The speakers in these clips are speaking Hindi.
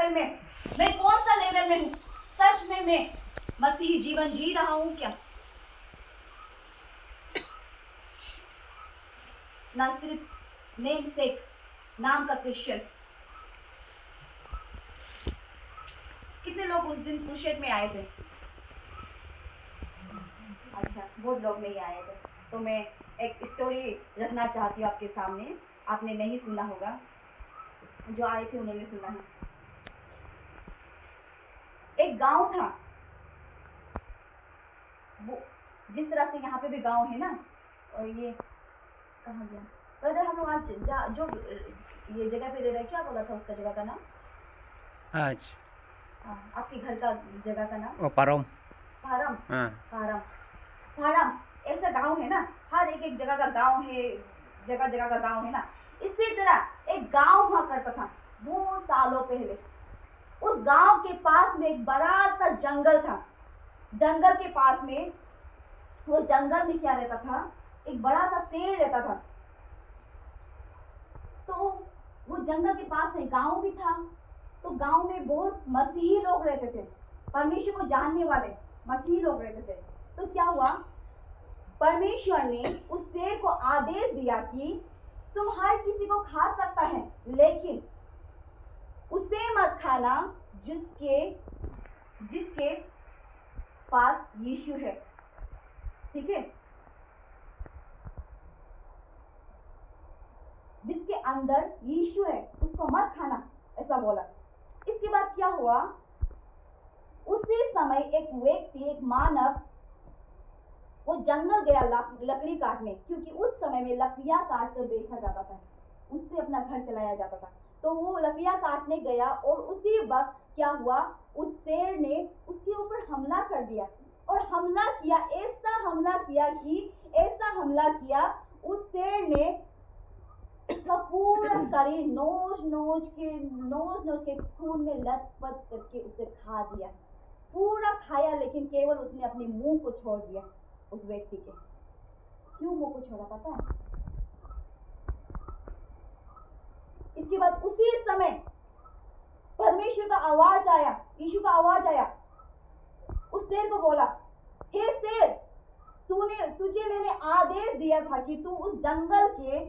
लेवल में, मैं कौन सा लेवल में हूँ? सच में मैं मसीही जीवन जी रहा हूँ क्या? ना सिर्फ नेम सेक, नाम का क्रिश्चियन। कितने लोग उस दिन क्रूसेड में आए थे? अच्छा, बहुत लोग नहीं आए थे। तो मैं एक स्टोरी रखना चाहती हूँ आपके सामने। आपने नहीं सुना होगा, जो आए थे उन्होंने सुना है। एक गांव था, वो जिस तरह से यहाँ पे भी गांव है ना, और ये कहाँ गया ब्रदर? हम लोग आज जो ये जगह पे रह रहे हैं, क्या बोला था उसका जगह का नाम? आज आपके घर का जगह का नाम? पारम। फारम। हाँ। फारम, फारम ऐसा गांव है ना, हर एक जगह का गांव है, जगह जगह का गांव है ना। इसी तरह एक गांव हुआ करता था बहुत सालों पहले। उस गांव के पास में एक बड़ा सा जंगल था। जंगल के पास में, वो जंगल में क्या रहता था? एक बड़ा सा शेर रहता था। तो वो जंगल के पास में गांव भी था। तो गांव में बहुत मसीही लोग रहते थे, परमेश्वर को जानने वाले मसीही लोग रहते थे। तो क्या हुआ, परमेश्वर ने उस शेर को आदेश दिया कि तुम हर किसी को खा सकता है, लेकिन उसे मत खाना जिसके पास यीशु है। ठीक है, जिसके अंदर यीशु है उसको मत खाना, ऐसा बोला। इसके बाद क्या हुआ, उसी समय एक व्यक्ति, एक मानव, वो जंगल गया लकड़ी काटने, क्योंकि उस समय में लकड़ियां काट कर बेचा जाता था, उससे अपना घर चलाया जाता था। तो वो लकड़ियां काटने गया और उसी वक्त क्या हुआ, उस शेर ने उसके ऊपर हमला कर दिया। और हमला किया, ऐसा हमला किया उस शेर ने उसका पूरा शरीर नोच के खून में लथपथ करके उसे खा दिया। पूरा खाया, लेकिन केवल उसने अपने मुंह को छोड़ दिया उस व्यक्ति के। क्यों मुंह को छोड़ा पता है? इसके बाद उसी समय परमेश्वर का आवाज आया, यीशु का आवाज आया, उस शेर को बोला, हे शेर, तुझे मैंने आदेश दिया था कि तू उस जंगल के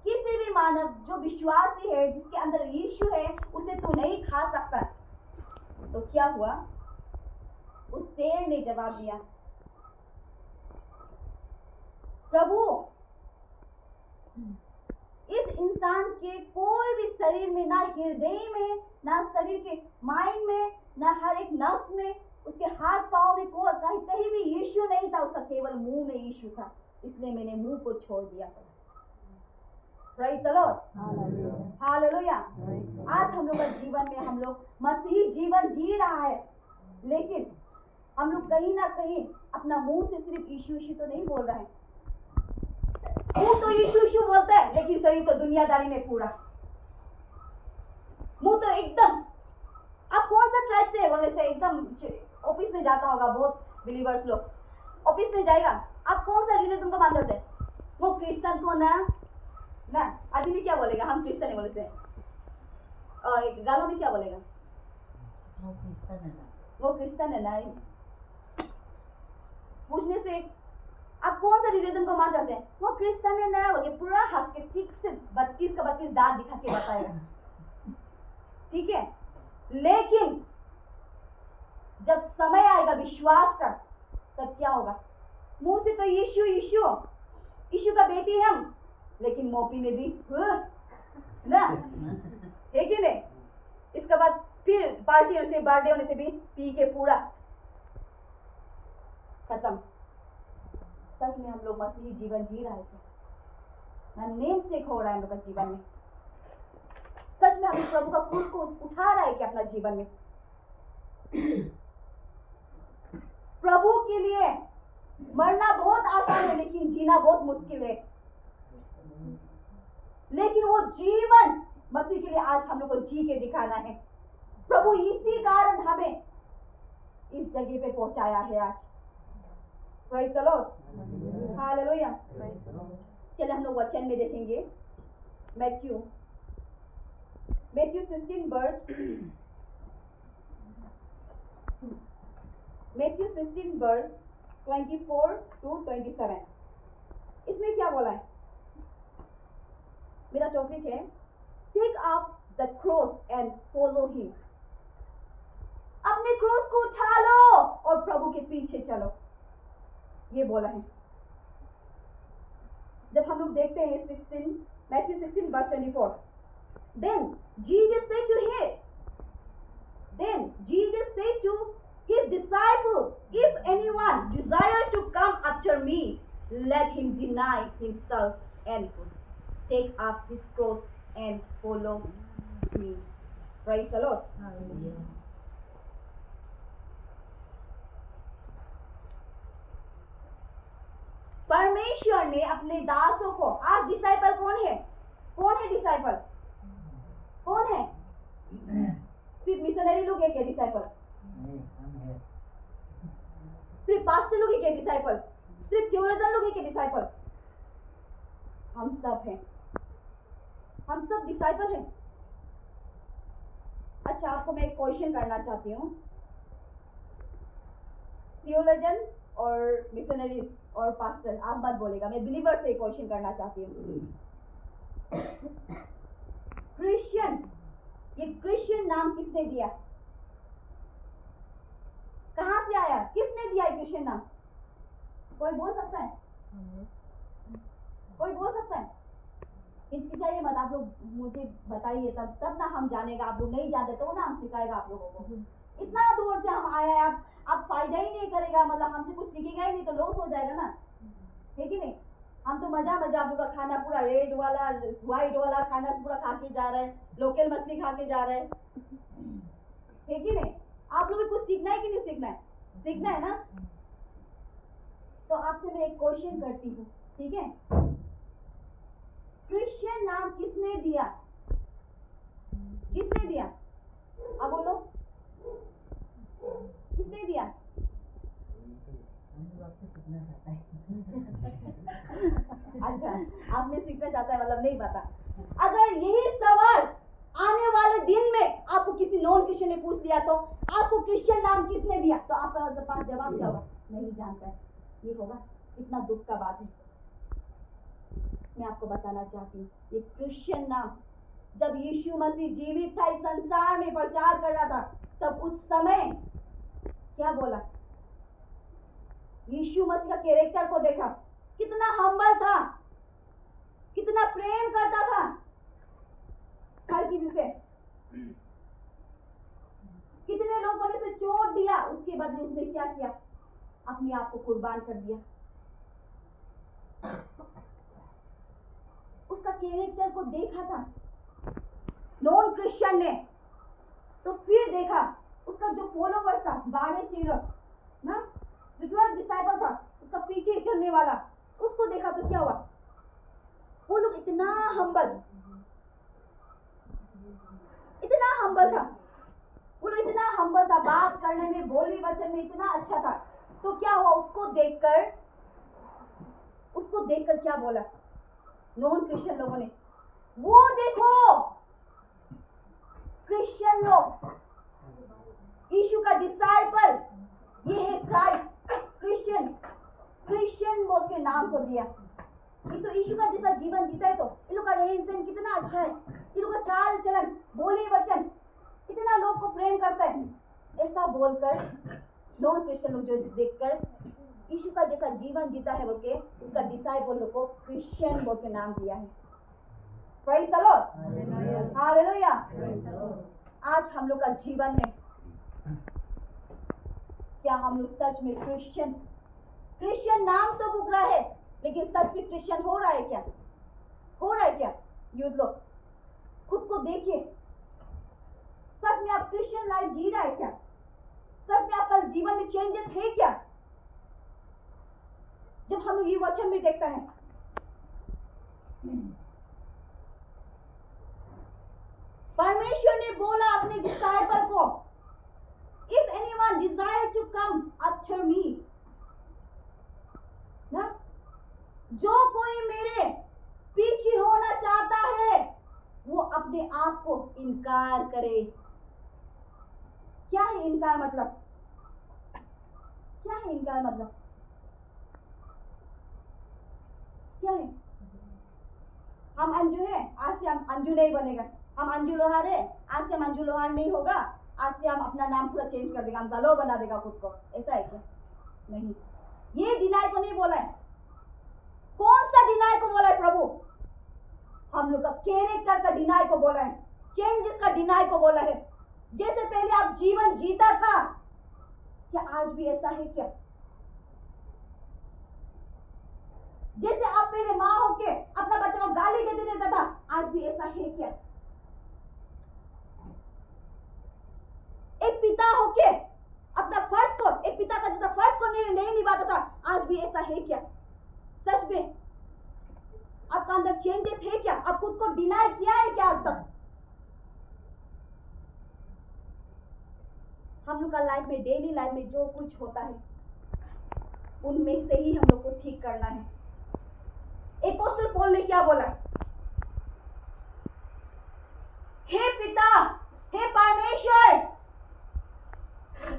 किसी भी मानव जो विश्वासी है, जिसके अंदर यीशु है, उसे तू नहीं खा सकता। तो क्या हुआ, उस शेर ने जवाब दिया, प्रभु, इस इंसान के कोई भी शरीर में, ना हृदय में, ना शरीर के माइंड में, ना हर एक नफ्स में, उसके हाथ पांव में कहीं भी यीशु नहीं था, उसका केवल मुंह में यीशु था, इसलिए मैंने मुंह को छोड़ दिया था। Praise the Lord, hallelujah. आज हम लोग का जीवन में हम लोग मसीही जीवन जी रहा है, लेकिन हम लोग कहीं ना कहीं अपना मुंह से सिर्फ यीशु यीशु तो नहीं बोल रहे हैं। मुंह तो यीशु यीशु बोलता है, लेकिन शरीर तो दुनियादारी में पूरा। मुंह तो एकदम, आप कौन सा ट्राइब से है बोलने से एकदम, ऑफिस में जाता होगा बहुत बिलीवर्स लोग, ऑफिस में जाएगा, आप कौन सा रिलीजन को मानते हैं? वो क्रिश्चियन को ना आदमी क्या बोलेगा, हम क्रिश्चियन है बोले से, और गालों में क्या बोलेगा, वो क्रिश्चियन है ना। पूछने से आप कौन सा रिलीजन को मानते हैं, वो क्रिश्चियन है ना, बोले पूरा हंस के ठीक से 32 का 32 दांत दिखा के बताएगा। ठीक है, लेकिन जब समय आएगा विश्वास का, तब क्या होगा, मुंह से तो यीशु यीशु यीशु का बेटी हम, लेकिन मोपी में भी ना, है कि नहीं? इसके बाद फिर पार्टी होने से, बर्थडे होने से भी पी के पूरा खत्म। सच में हम लोग मसीही जीवन जी रहे थे ना, नेम से हो रहा है हम लोग का जीवन में। सच में हम प्रभु का क्रूस को उठा रहा है कि अपना जीवन में प्रभु के लिए मरना बहुत आसान है, लेकिन जीना बहुत मुश्किल है। लेकिन वो जीवन मसीह के लिए आज हम लोग को जी के दिखाना है। प्रभु इसी कारण हमें इस जगह पे पहुंचाया है आज। Praise the Lord, hallelujah. चलिए हम लोग वचन में देखेंगे Matthew 16 verse Matthew 16 verse 24 to 27। इसमें क्या बोला है? मेरा टॉपिक है take up the cross and follow him. अपने क्रॉस को उठा लो और प्रभु के पीछे चलो, ये बोला है। जब हम लोग देखते हैं Matthew 16 verse 24, then Jesus said to his disciple, if anyone desire to come after me, let him deny himself and take up his cross and follow me. Praise the Lord. Hallelujah. परमेश्वर ने अपने दासों को, आज डिसाइपल कौन है? कौन है डिसाइपल? कौन है? सिर्फ मिशनरी लोग एक है डिसाइपल? सिर्फ पास्टर लोग एक है डिसाइपल? सिर्फ थियोलॉजन लोग एक है डिसाइपल? हम सब हैं, हम सब डिसाइपल हैं। अच्छा, आपको मैं एक क्वेश्चन करना चाहती हूँ। थियोलॉजन और मिशनरीज और पास्टर, आप मत बोलेगा, मैं बिलीवर से क्वेश्चन करना चाहती हूँ। क्रिश्चियन, ये क्रिश्चियन नाम किसने दिया? कहां से आया? किसने दिया ये क्रिश्चियन नाम? कोई बोल सकता है? कोई बोल सकता है? हिचकिचाइए मत, आप लोग मुझे बताइए, तब ना हम जानेगा। आप लोग नहीं जानते तो ना हम सिखाएगा आप लोगों को। इतना दूर से हम आए हैं, आप फायदा ही नहीं करेगा, मतलब हमसे कुछ सीखेगा ही नहीं तो लॉस हो जाएगा ना, है कि नहीं? हम तो मजा आप लोग का खाना पूरा रेड वाला व्हाइट वाला खाना पूरा खा के जा रहे हैं, लोकल मछली खा के जा रहे हैं, है कि नहीं? आप लोग कुछ सीखना है कि नहीं सीखना है? सीखना है ना? तो आपसे मैं एक क्वेश्चन करती हूँ, ठीक है? क्रिश्चियन नाम किसने दिया? किसने दिया? अब बोलो, किसने दिया? अच्छा, आपने सीखना चाहता है, मतलब नहीं पता। अगर यही सवाल आने वाले दिन में आपको किसी नॉन क्रिश्चियन ने पूछ लिया तो आपको क्रिश्चियन नाम किसने दिया, तो आपका पास जवाब क्या होगा? नहीं जानता है, ये होगा। कितना दुख का बात है। मैं आपको बताना चाहती हूँ, ये क्रिश्चियन नाम जब यीशु मसीह जीवित था, इस संसार में प्रचार कर रहा था, तब उस समय क्या बोला? यीशु मसीह का कैरेक्टर को देखा, कितना हम्बल था, कितना प्रेम करता था हर किसी से। कितने लोगों ने उसे चोट दिया, उसके बदले उसने क्या किया? अपने आप को कुर्बान कर दिया। उसका कैरेक्टर को देखा था नॉन क्रिश्चियन ने, तो फिर देखा उसका जो फॉलोवर्स था, 12 चेलों ना, जो 12 डिसाइपल था, उसका पीछे चलने वाला, उसको देखा तो क्या हुआ? वो लोग इतना हम्बल था, वो लोग इतना हम्बल था, बात करने में, बोली वचन में इतना अच्छा था। तो क्या हुआ? उसको देखकर क्या बोला नॉन क्रिश्चियन लोगों ने? वो देखो क्रिश्चियन लोग, यीशु का डिसाइपल, ये है क्राइस्ट। क्रिश्चियन बोल के नाम को दिया। ये तो यीशु का जैसा जीवन जीता है, तो इन लोग का रहन सहन कितना अच्छा है, इन लोग का चाल चलन, बोली वचन, कितना लोग को प्रेम करता है। ऐसा बोलकर नॉन क्रिश्चियन लोग जो देखकर यीशु का जैसा जीवन जीता है बोल के उसका डिसाइपल लोग को क्रिश्चियन बोल के नाम दिया है। Praise the Lord, hallelujah. आज हम लोग का जीवन में क्या हम लोग सच में क्रिश्चियन नाम तो पुकारा है, लेकिन सच में क्रिश्चियन हो रहा है क्या? हो रहा है क्या? यूथ लोग खुद को देखिए, सच में आप क्रिश्चियन लाइफ जी रहा है क्या? सच में आपका जीवन में चेंजेस है क्या? जब हम लोग ये वचन में देखता है, परमेश्वर ने बोला अपने डिसाइपल को, if anyone desire to come after me, ना, जो कोई मेरे पीछे होना चाहता है वो अपने आप को इनकार करे। क्या है इनकार मतलब? क्या है इनका मतलब? क्या है? हम अंजू है, आज से हम अंजू नहीं बनेगा। हम अंजू लोहार है, आज से हम अंजू लोहार नहीं होगा। आज से हम अपना नाम पूरा चेंज कर देगा, हम दलो बना देगा खुद को। ऐसा है क्या? नहीं, ये डिनाई को नहीं बोला है। कौन सा डिनाई को बोला है प्रभु? हम लोग का कैरेक्टर का डिनाई को बोला है, चेंजेस का डिनाई को बोला है। जैसे पहले आप जीवन जीता था, क्या आज भी ऐसा है क्या? जैसे आप पहले माँ होके अपना बच्चा को गाली देते देता था, आज भी ऐसा है क्या? एक पिता होके अपना फर्ज को, एक पिता का जैसा फर्ज को नहीं निभाता था, आज भी ऐसा है क्या? सच में आपका अंदर चेंजेस है क्या? आप खुद को डिनाई किया है क्या आज तक? हम लोग का लाइफ में, डेली लाइफ में जो कुछ होता है, उनमें से ही हम लोग को ठीक करना है। अपोस्टल पौल ने क्या बोला? हे पिता, हे परमेश्वर,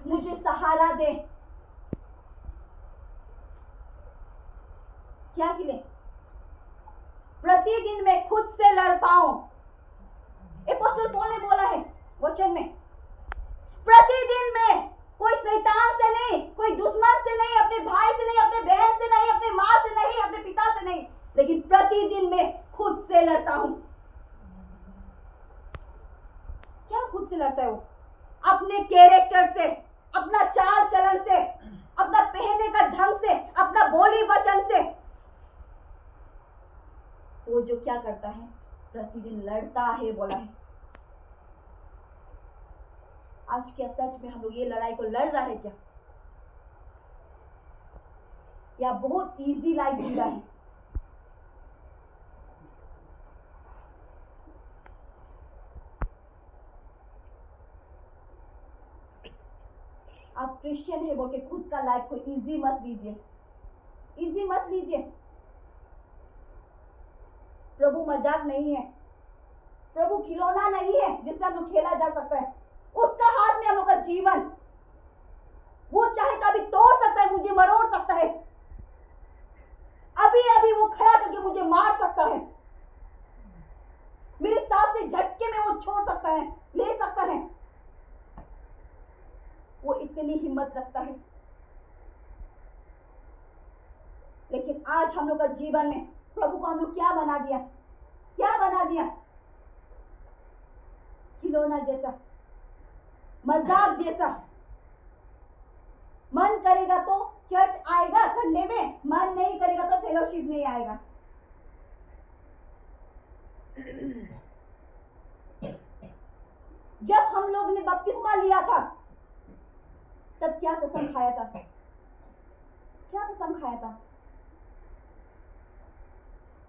मुझे सहारा दे। क्या के लिए? प्रतिदिन मैं खुद से लड़ पाऊं। अपोस्टल पौल ने बोला है वचन में, प्रतिदिन में कोई शैतान से नहीं, कोई दुश्मन से नहीं, अपने भाई से नहीं, अपने बहन से नहीं, अपने माँ से नहीं, अपने पिता से नहीं, लेकिन प्रतिदिन में खुद से लड़ता हूं। क्या खुद से लड़ता है वो? अपने कैरेक्टर से, अपना चाल चलन से, अपना पहनने का ढंग से, अपना बोली वचन से। वो जो क्या करता है, प्रतिदिन लड़ता है बोला है। आज क्या सच में हम लोग ये लड़ाई को लड़ रहा है क्या? या बहुत इजी लाइफ जी रहा है? आप क्रिश्चियन है बोल के खुद का लाइफ को इजी मत लीजिए, इजी मत लीजिए। प्रभु मजाक नहीं है, प्रभु खिलौना नहीं है जिससे हम लोग खेला जा सकता है। उसका हाथ में हम लोग का जीवन, वो चाहे तो अभी तोड़ सकता है, मुझे मरोड़ सकता है, अभी अभी वो खड़ा करके मुझे मार सकता है, मेरे साथ से झटके में वो छोड़ सकता है, ले सकता है। वो इतनी हिम्मत रखता है। लेकिन आज हम लोग का जीवन में प्रभु को हम लोग क्या बना दिया? क्या बना दिया? खिलौना जैसा, मजाक जैसा। मन करेगा तो चर्च आएगा संडे में, मन नहीं करेगा तो फेलोशिप नहीं आएगा। जब हम लोग ने बपतिस्मा लिया था, तब क्या कसम खाया था? क्या कसम खाया था?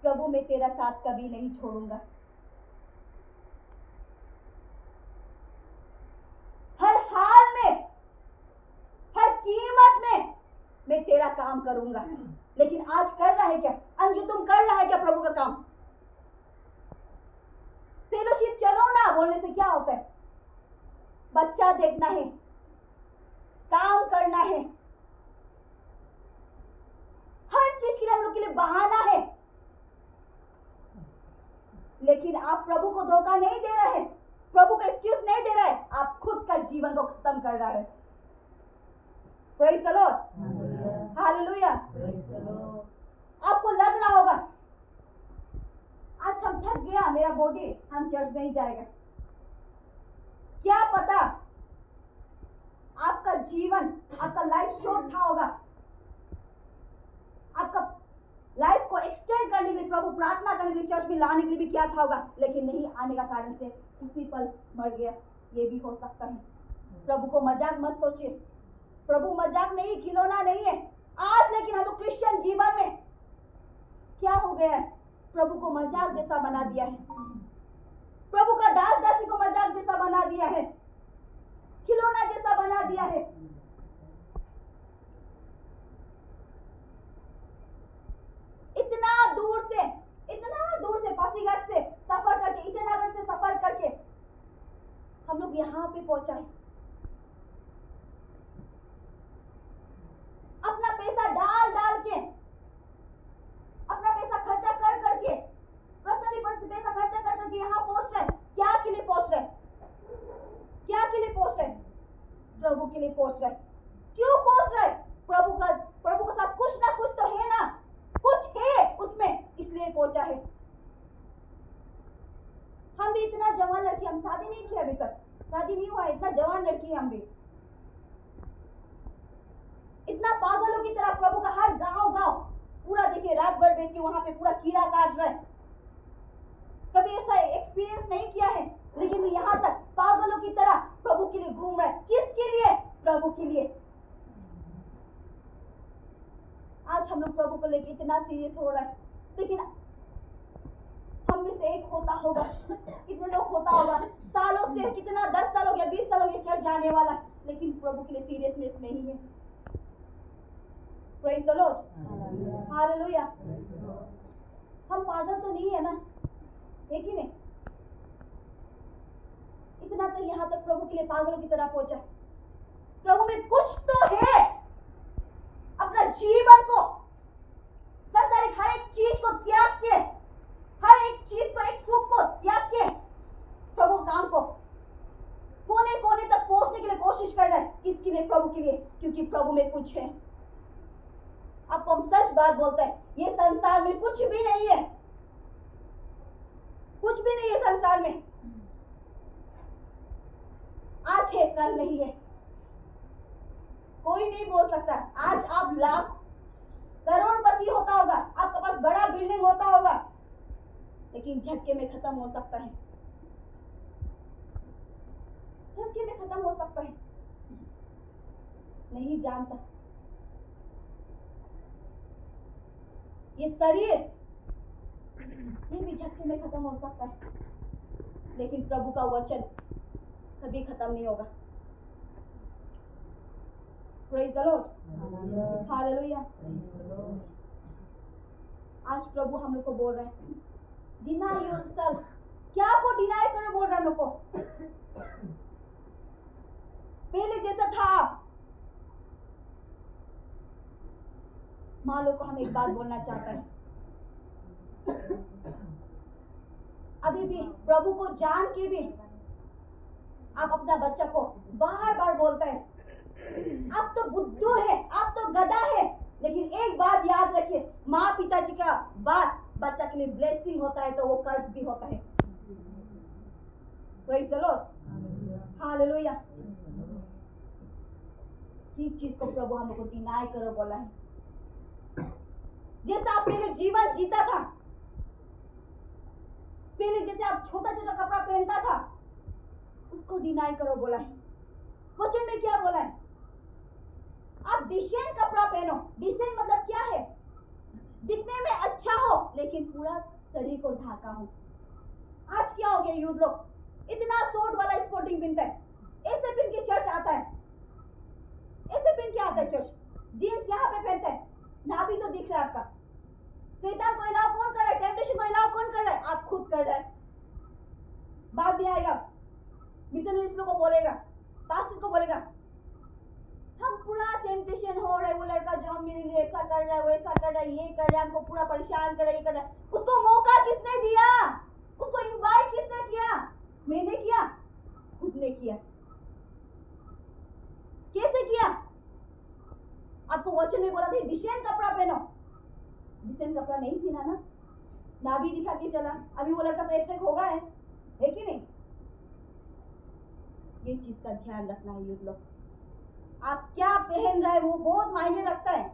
प्रभु मैं तेरा साथ कभी नहीं छोड़ूंगा, हर हाल में, हर कीमत में मैं तेरा काम करूंगा। लेकिन आज कर रहा है क्या? अंजू तुम कर रहा है क्या प्रभु का काम? फेलोशिप चलो ना बोलने से क्या होता है? बच्चा देखना है, काम करना है, हर चीज के लिए हम लोग के लिए बहाना है। लेकिन आप प्रभु को धोखा नहीं दे रहे हैं, प्रभु को एक्सक्यूज नहीं दे रहे हैं, आप खुद का जीवन को खत्म कर रहे हैं। Praise the Lord, hallelujah. आपको लग रहा होगा आज हम थक गया, मेरा बॉडी, हम चर्च नहीं जाएगा। क्या पता आपका जीवन, आपका लाइफ शॉर्ट था होगा, आपका लाइफ को एक्सटेंड करने के लिए, प्रभु प्रार्थना करने के लिए, चर्च में लाने के लिए भी क्या था होगा, लेकिन नहीं आने का कारण से उसी पल मर गया। ये भी हो सकता है। प्रभु को मजाक मत सोचिए, प्रभु मजाक नहीं, खिलौना नहीं है। आज लेकिन हम लोग क्रिश्चियन जीवन में क्या हो गया है? प्रभु को मजाक जैसा बना दिया है, प्रभु का दास दासी को मजाक जैसा बना दिया है, खिलौना जैसा बना दिया है। इतना दूर से पासीघाट से सफर करके, ईटानगर से सफर करके हम लोग यहाँ पे पहुंचा है। प्रभु के लिए पहुंच रहे। क्यों पहुंच रहे? प्रभु के साथ कुछ ना कुछ तो है ना, कुछ है उसमें, इसलिए पहुंचा है। हम भी इतना जवान लड़की, हम शादी नहीं किया अभी तक, शादी नहीं हुआ, इतना जवान लड़की हम भी, इतना पागलों की तरह प्रभु का हर गांव पूरा देखिए, रात भर बैठ के वहां पे पूरा कीड़ा काट रहे। कभी ऐसा एक्सपीरियंस नहीं किया है, लेकिन यहाँ तक पागलों की तरह प्रभु के लिए घूम रहे। किसके लिए? प्रभु के लिए। आज हम लोग प्रभु को लेके इतना सीरियस हो रहा है, लेकिन हम में से एक होता होगा, कितने लोग होता होगा सालों से, कितना 10 साल हो गया, 20 साल हो गया चर्च जाने वाला, लेकिन प्रभु के लिए सीरियसनेस नहीं है। Praise the Lord, hallelujah. हम पागल तो नहीं है ना, है कि नहीं? इतना तो यहाँ तक प्रभु के लिए पागलों की तरह पहुंचा। प्रभु में कुछ तो है, अपना जीवन को, संसारिक हर एक चीज को त्याग के, हर एक चीज को, एक सुख को त्याग के प्रभु काम को कोने कोने तक पहुंचने के लिए कोशिश कर रहे हैं। किसके लिए? प्रभु के लिए, क्योंकि प्रभु में कुछ है। आपको हम सच बात बोलते हैं, ये संसार में कुछ भी नहीं है, कुछ भी नहीं है संसार में। आज है कल नहीं है, कोई नहीं बोल सकता। आज आप लाख करोड़पति होता होगा, आपके पास बड़ा बिल्डिंग होता होगा, लेकिन झटके में खत्म हो सकता है, झटके में खत्म हो सकता है, नहीं जानता। ये शरीर, ये भी झटके में खत्म हो सकता है, लेकिन प्रभु का वचन कभी खत्म नहीं होगा। Praise the Lord, hallelujah. आज प्रभु हम लोग को बोल रहे हैं, डिनाई योरसेल्फ। क्या को डिनाई करो बोल रहा है हम लोग को? पहले जैसा था आप। माँ लोग को हम एक बात बोलना चाहते हैं, अभी भी प्रभु को जान के भी आप अपना बच्चा को बार बार बोलते हैं, आप तो बुद्धू है, आप तो गधा है। लेकिन एक बात याद रखिए, माँ पिताजी का बात बच्चा के लिए ब्लेसिंग होता है तो वो कर्ज भी होता है। Praise the Lord, hallelujah. इस चीज को प्रभु हम लोग को डिनाई करो बोला है। जैसा आप पहले जीवन जीता था, पहले जैसे आप छोटा छोटा कपड़ा पहनता था, उसको डिनाई करो बोला है। वचन में क्या बोला है? आप डिसेंट कपड़ा पहनो। डिसेंट मतलब क्या है? दिखने में अच्छा हो, लेकिन पूरा शरीर को ढाका हो। आज क्या हो गया, यूथ लोग इतना शॉर्ट वाला स्पोर्टिंग पहनता है, ऐसे पहन के चर्च आता है, ऐसे पहन के आता है चर्च, जीन्स यहाँ पे पहनता है, नाभि तो दिख रहा है आपका। शैतान को इनाम कौन कर रहा है? टेम्पटेशन को इनाम कौन कर रहा है? आप खुद कर रहे हैं। बात भी आएगा, मिशनरीज को बोलेगा, पास्टर को बोलेगा, हम पूरा टेम्पटेशन हो रहा है, वो लड़का जो हम मेरे लिए ऐसा कर रहा है, वो ऐसा कर रहा है, ये कर रहा है, हमको पूरा परेशान कर रहा है, ये कर रहा है। उसको मौका किसने दिया? उसको इनवाइट किसने किया? मैंने किया, खुद ने किया। कैसे किया? आपको वचन में बोला था डिसेंट कपड़ा पहनो, डिसेंट कपड़ा नहीं पहना ना, नाभि दिखा के चला। अभी वो लड़का तो एट्रैक्ट होगा है कि नहीं? ये चीज का ध्यान रखना है यूथ लोग। आप क्या पहन रहे हैं वो बहुत मायने रखता है।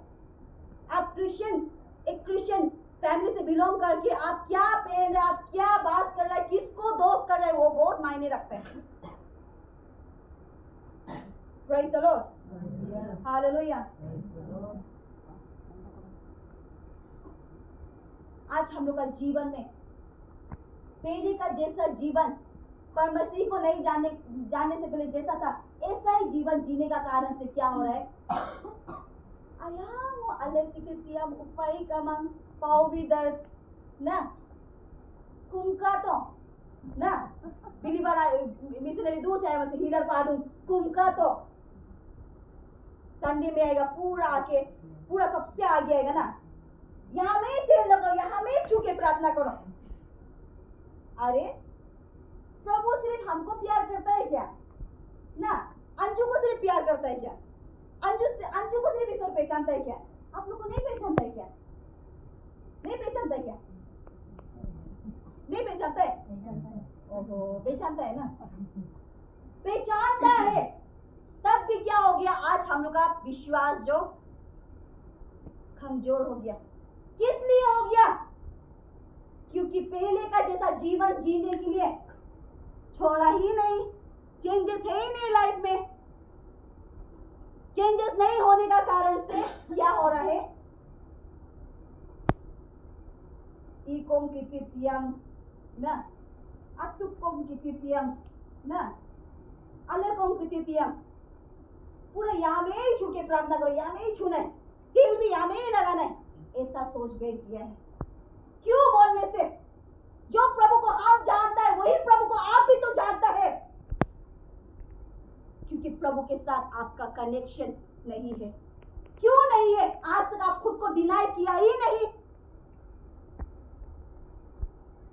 आप एक क्रिश्चियन फैमिली से बिलोंग करके आप क्या पहन रहे हैं, आप क्या बात कर रहे हैं, किसको दोस्त कर रहे हैं, वो बहुत मायने रखता है। Praise the Lord, hallelujah. आज हम लोग का जीवन में पहले का जैसा जीवन, पर मसीह को नहीं जानने से पहले जैसा था, ऐसा ही जीवन जीने का कारण से क्या हो रहा है? ayamu alekitiam upai kamang pauwi dart na kumka to na bilibara missionary दूर से आया, वैसे हीलर पाडू कुमका तो संडे में आएगा, पूरा आके पूरा सबसे आगे आएगा ना, यहाँ में तेल लगाओ, यहाँ में छू के प्रार्थना करो। अरे प्रभु सिर्फ हमको प्यार करता है क्या? ना, अंजू को सिर्फ प्यार करता है क्या? अंजू को सिर्फ ईश्वर पहचानता है क्या? आप लोग को नहीं पहचानता है क्या? नहीं पहचानता है क्या? नहीं पहचानता है? ओहो, पहचानता है ना? पहचानता है। तब भी क्या हो गया? आज हम लोग का विश्वास जो कमजोर हो गया। किस लिए हो गया? क्योंकि पहले का जैसा जीवन जीने के लिए छोड़ा ही नहीं, चेंजेस है ही नहीं लाइफ में। चेंजेस नहीं होने का कारण से क्या हो रहा है? ईकोम कितियम ना, अतुकोम कितियम ना, अलकोम कितियम। पूरा यहाँ में ही छू के प्रार्थना करो, यहाँ में ही छूना है, दिल भी यहाँ में ही लगाना है, ऐसा सोच बैठ गया है। क्यों बोलने से? जो प्रभु को आप जानता है वही प्रभु को आप भी तो जानता है, क्योंकि प्रभु के साथ आपका कनेक्शन नहीं है। क्यों नहीं है? आज तक आप खुद को डिनाई किया ही नहीं।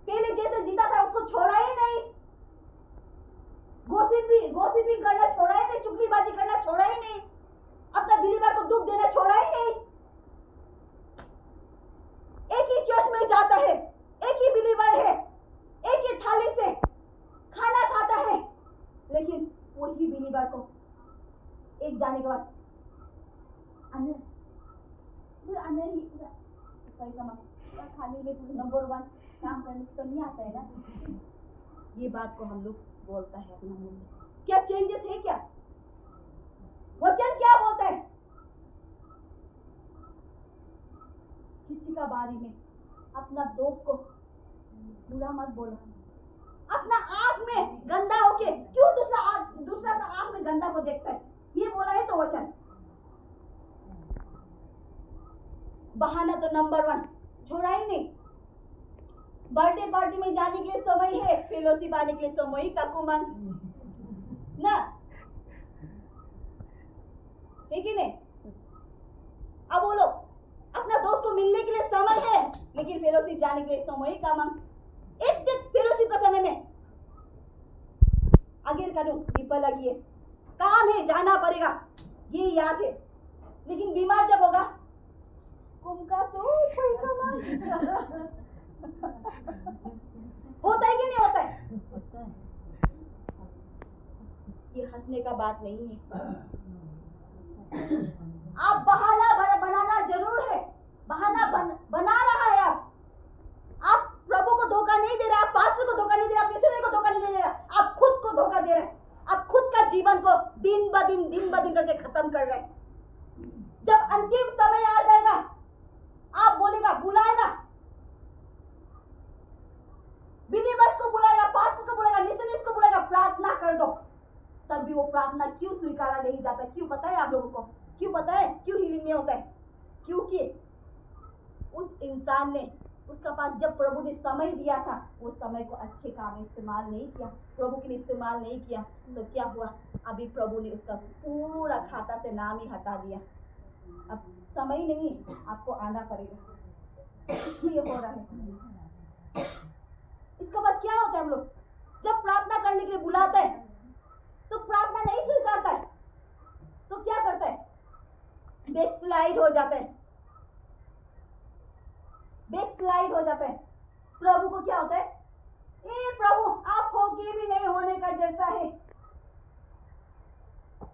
पहले जैसे जीता था उसको छोड़ा ही नहीं, गोसिपिंग करना छोड़ा ही नहीं, चुगलीबाजी करना छोड़ा ही नहीं, अपना बिलीवर को दुख देना छोड़ा ही नहीं। एक ही चर्च में जाता है, एक ही बिलीवर है, एक ही थाली से खाना खाता है, लेकिन वही बिलीवर को एक जाने के बाद खाने में नंबर 1 काम करने तो नहीं आता है ना। ये बात को हम लोग बोलता है अपना मुंह में। क्या चेंजेस है क्या? वचन क्या बोलता है? किसी का बारे में अपना दोस्त को बुरा मत बोलो। अपना आंख में गंदा होके क्यों दूसरा का आंख में गंदा को देखता है? ये बोला है तो वचन। बहाना तो नंबर 1 छोड़ा ही नहीं। बर्थडे पार्टी में जाने के लिए समय है, फेलोशिप आने के लिए समय काकुमंग ना, ठीक है नहीं? अब बोलो, अपना दोस्त को मिलने के लिए समय है, लेकिन फेलोशिप जाने के लिए समय का मांग। एक फेलोशिप का समय में आगे करूं दीपा लगी है, काम है, जाना पड़ेगा, ये याद है, लेकिन बीमार जब होगा कुमका तो होता है कि नहीं होता है? ये हंसने का बात नहीं है। आप बहाना बनाना जरूर है, बहाना बना रहा है। आप प्रभु को धोखा नहीं दे रहे, आप पास्टर को धोखा नहीं दे रहे, आप मिशनरी को धोखा नहीं दे रहे, आप खुद को धोखा दे रहे हैं। आप खुद का जीवन को दिन ब दिन करके खत्म कर रहे हैं। जब अंतिम समय आ जाएगा, आप बोलेगा, बुलाएगा, बिलीवर्स को बुलाएगा, पास्टर को बुलाएगा, मिशनरीज को बुलाएगा, प्रार्थना कर दो, तब भी वो प्रार्थना क्यों स्वीकारा नहीं जाता? क्यों पता है आप लोगों को? क्यों पता है क्यों हीलिंग नहीं होता है? क्योंकि उस इंसान ने, उसका पास जब प्रभु ने समय दिया था, वो समय को अच्छे काम में इस्तेमाल नहीं किया, प्रभु के लिए इस्तेमाल नहीं किया, तो क्या हुआ? अभी प्रभु ने उसका पूरा खाता से नाम ही हटा दिया। अब समय नहीं, आपको आना पड़ेगा, इसलिए हो रहा है। इसके बाद क्या होता है? हम लोग जब प्रार्थना करने के लिए बुलाते हैं तो प्रार्थना नहीं स्वीकारता है, तो क्या करता है? बैकस्लाइड हो जाता है, बैकस्लाइड हो जाता है। प्रभु को क्या होता है? ए प्रभु, आप हो के भी नहीं होने का जैसा है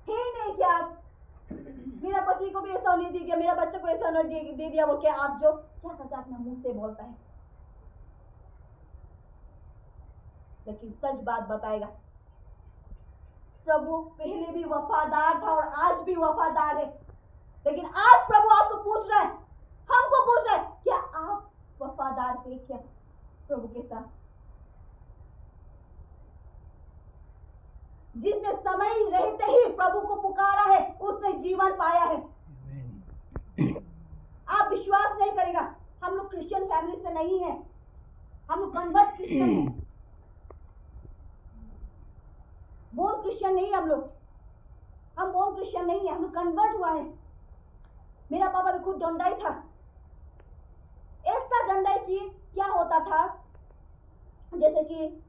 नहीं क्या? आप मेरा पति को भी ऐसा नहीं दे दिया, मेरा बच्चे को ऐसा नहीं दे दिया, वो क्या? आप जो क्या करता है? अपना मुंह से बोलता है, लेकिन सच बात बताएगा, प्रभु पहले भी वफादार था और आज भी वफादार है, लेकिन आज प्रभु आपको पूछ रहा है, हमको पूछ रहा है, क्या आप वफादार थे क्या प्रभु के साथ? जिसने समय रहते ही प्रभु को पुकारा है, उसने जीवन पाया है। आप विश्वास नहीं करेगा, हम लोग क्रिश्चियन फैमिली से नहीं है, हम लोग कन्वर्ट क्रिश्चियन है, बोर्न क्रिश्चियन नहीं हम लोग, हम बोर्न क्रिश्चियन नहीं है, हम लोग कन्वर्ट हुआ है। मेरा पापा भी खुद दंडाई था, ऐसा दंडाई की क्या होता था, जैसे कि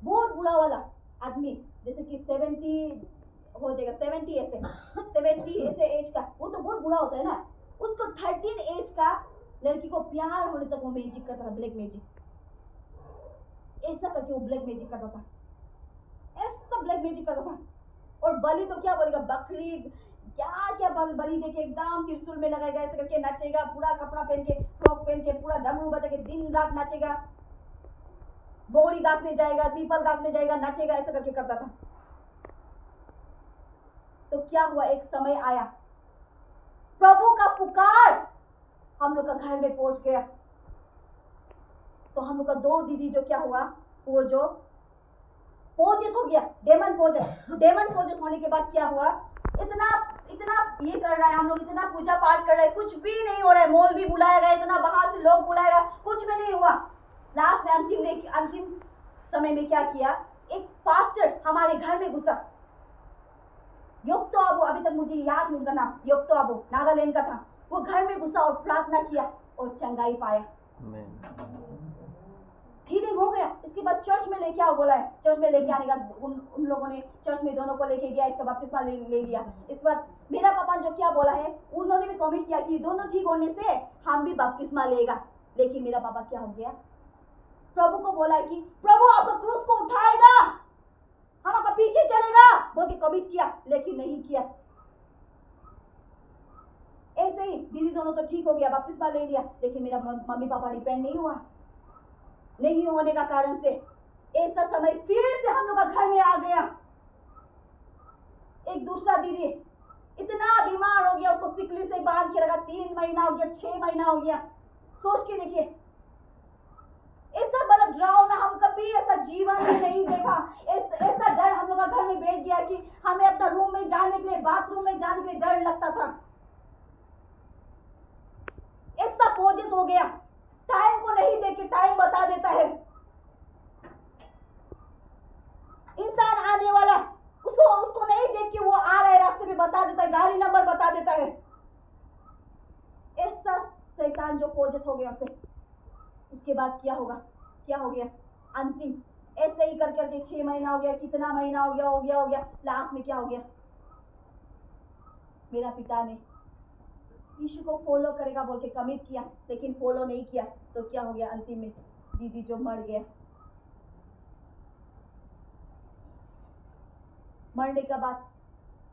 बहुत बुरा वाला आदमी, जैसे कि 70 हो जाएगा 70 ऐसे 70 ऐसे एज का, वो तो बहुत बुरा होता है ना, उसको 13 एज का लड़की को प्यार होने तक वो मैजिक करता था, ब्लैक मैजिक, ऐसा करके वो ब्लैक मैजिक करता था, ऐसा ब्लैक मैजिक करता था। और बलि तो क्या बोलेगा, बकरी क्या क्या बलि देके एकदम त्रिशूल में लगाएगा, ऐसे करके नाचेगा, पूरा कपड़ा पहन के, फ्रॉक पहन के, पूरा डमरू बजा के दिन रात नाचेगा, बोरी घास में जाएगा, पीपल घास में जाएगा, नाचेगा, ऐसा करके करता था। तो क्या हुआ, एक समय आया, प्रभु का पुकार हम लोग का घर में पहुंच गया। तो हम लोग का 2 दीदी जो क्या हुआ, वो जो पोजेस हो गया, डेमन पोजेस होने के बाद क्या हुआ, इतना इतना ये कर रहा है, हम लोग इतना पूजा पाठ कर रहे हैं, कुछ भी नहीं हो रहा है, मॉल भी बुलाया गया, इतना बाहर से लोग बुलाएगा, कुछ भी नहीं हुआ। लास्ट में अंतिम समय में क्या किया, एक पास्टर हमारे घर में घुसा, योक्तो आबो, अभी तक मुझे याद है उनका नाम, योक्तो आबो, नागालैंड का था। वो घर में घुसा और प्रार्थना किया और चंगाई पाया, हीलिंग हो गया। इसके बाद चर्च में लेके आओ बोला है, चर्च में लेके आने का उन लोगों ने चर्च में दोनों को लेके गया, इसका बपतिस्मा ले लिया। इसके बाद मेरा पापा जो क्या बोला है, उन्होंने भी कमिट किया कि दोनों ठीक होने से हम भी बपतिस्मा लेगा। लेकिन मेरा पापा क्या हो गया, प्रभु को बोला है कि प्रभु आपका क्रूस को उठाएगा, हम आपका पीछे चलेगा बोल के कमिट किया, लेकिन नहीं किया। ऐसे ही दीदी दोनों तो ठीक हो गया, बपतिस्मा ले लिया, लेकिन मेरा मम्मी पापा डिपेंड नहीं हुआ। नहीं होने का कारण से ऐसा समय फिर से हम लोग का घर में आ गया। एक दूसरा दीदी इतना बीमार हो गया, उसको सिकली से बांध के रखा, 3 महीना हो गया, 6 महीना हो गया। सोच के देखिए, ऐसा बड़ा डरावना हम कभी ऐसा जीवन में नहीं देखा। ऐसा डर हम लोग का घर में बैठ गया कि हमें अपना रूम में जाने के लिए, बाथरूम में जाने के लिए डर लगता था। ऐसा पोजेस हो गया, टाइम को नहीं देख के टाइम बता देता है। इंसान आने वाला उसको नहीं देख के वो आ रहा है, रास्ते में बता देता है, गाड़ी नंबर बता देता है। ऐसा शैतान जो पोजेस हो गया उसे, इसके बाद क्या होगा, क्या हो गया, अंतिम ऐसे ही करके 6 महीना हो गया, कितना महीना हो गया, लास्ट में क्या हो गया, मेरा पिता ने यीशु को फॉलो करेगा बोल के कमिट किया, लेकिन फॉलो नहीं किया। तो क्या हो गया, अंतिम में दीदी जो मर गया। मरने के बाद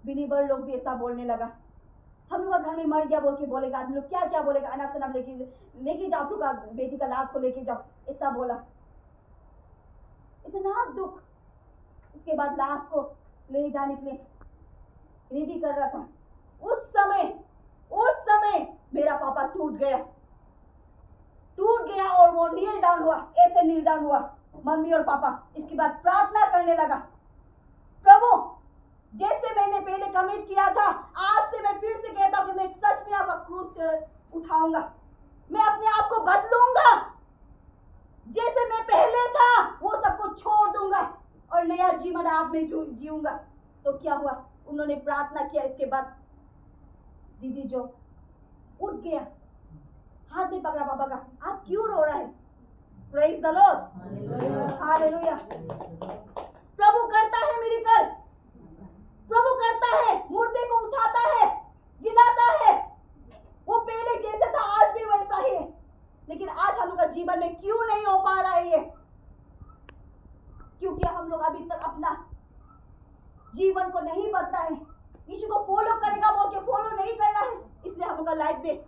बिलीवर लोग भी ऐसा बोलने लगा, हम लोग घर में मर गया बोल के बोलेगा, आदमी लोग क्या क्या बोलेगा, अनाथ शनाथ लेके जाओ, लोग का बेटी का लाश को लेके जाओ, ऐसा बोला। इतना दुख। उसके बाद लाश को ले जाने के लिए रेडी कर रहा था, उस समय मेरा पापा टूट गया और वो नील डाउन हुआ, ऐसे नील डाउन हुआ मम्मी और पापा। इसके बाद प्रार्थना करने लगा, प्रभु जैसे मैंने पहले कमिट किया था, आज से मैं फिर से कहता हूं कि मैं सच में आपका क्रूस उठाऊंगा, मैं अपने आप को बदलूंगा, जैसे मैं पहले था वो सबको छोड़ दूंगा और नया जीवन आप में जीऊंगा। तो क्या हुआ, उन्होंने प्रार्थना किया। इसके बाद दीदी जो उठ गया, हाथ में पकड़ा पापा का, आप क्यों रो रहे हैं? Praise the Lord, hallelujah. प्रभु करता है मिरेकल, प्रभु करता है, मुर्दे को उठाता है, जिलाता है। वो पहले जैसे था आज भी वैसा ही है, लेकिन आज हम लोग का जीवन में क्यों नहीं हो पा रहा है ये? क्योंकि हम लोग अभी तक अपना जीवन को नहीं बदला है, यीशु को फॉलो करेगा बोल के फॉलो नहीं कर रहा है, इसलिए हम लोग का लाइफ में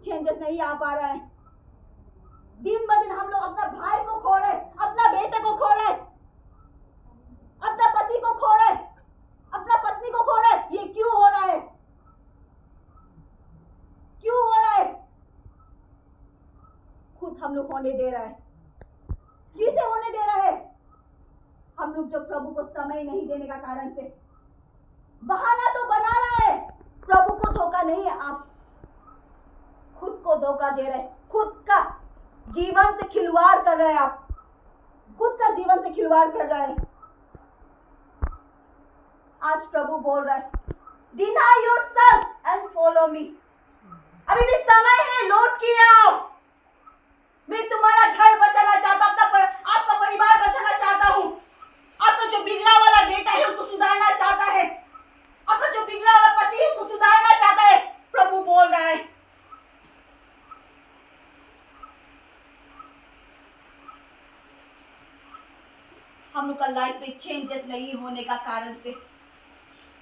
चेंजेस नहीं आ पा रहा है। दिन ब दिन हम लोग अपना भाई को खो रहे, अपना बेटे को खो रहे, अपना पति को खो रहे, अपना पत्नी को खो रहे। ये क्यों हो रहा है? क्यों हो रहा है? खुद हम लोग होने दे रहा है। किसे होने दे रहा है? हम लोग जो प्रभु को समय नहीं देने का कारण से बहाना तो बना रहा है, प्रभु को धोखा नहीं है, आप खुद को धोखा दे रहे हैं, खुद का जीवन से खिलवाड़ कर रहे हैं, आप खुद का जीवन से खिलवाड़ कर रहे हैं। आज प्रभु बोल रहा है, deny yourself and follow me. अभी भी समय है, लौट के आओ। मैं तुम्हारा घर बचाना चाहता हूं, आपका परिवार बचाना चाहता हूं, आपका जो बिगड़ा वाला बेटा है उसको सुधारना चाहता हम लोग का लाइफ में चेंजेस नहीं होने का कारण से,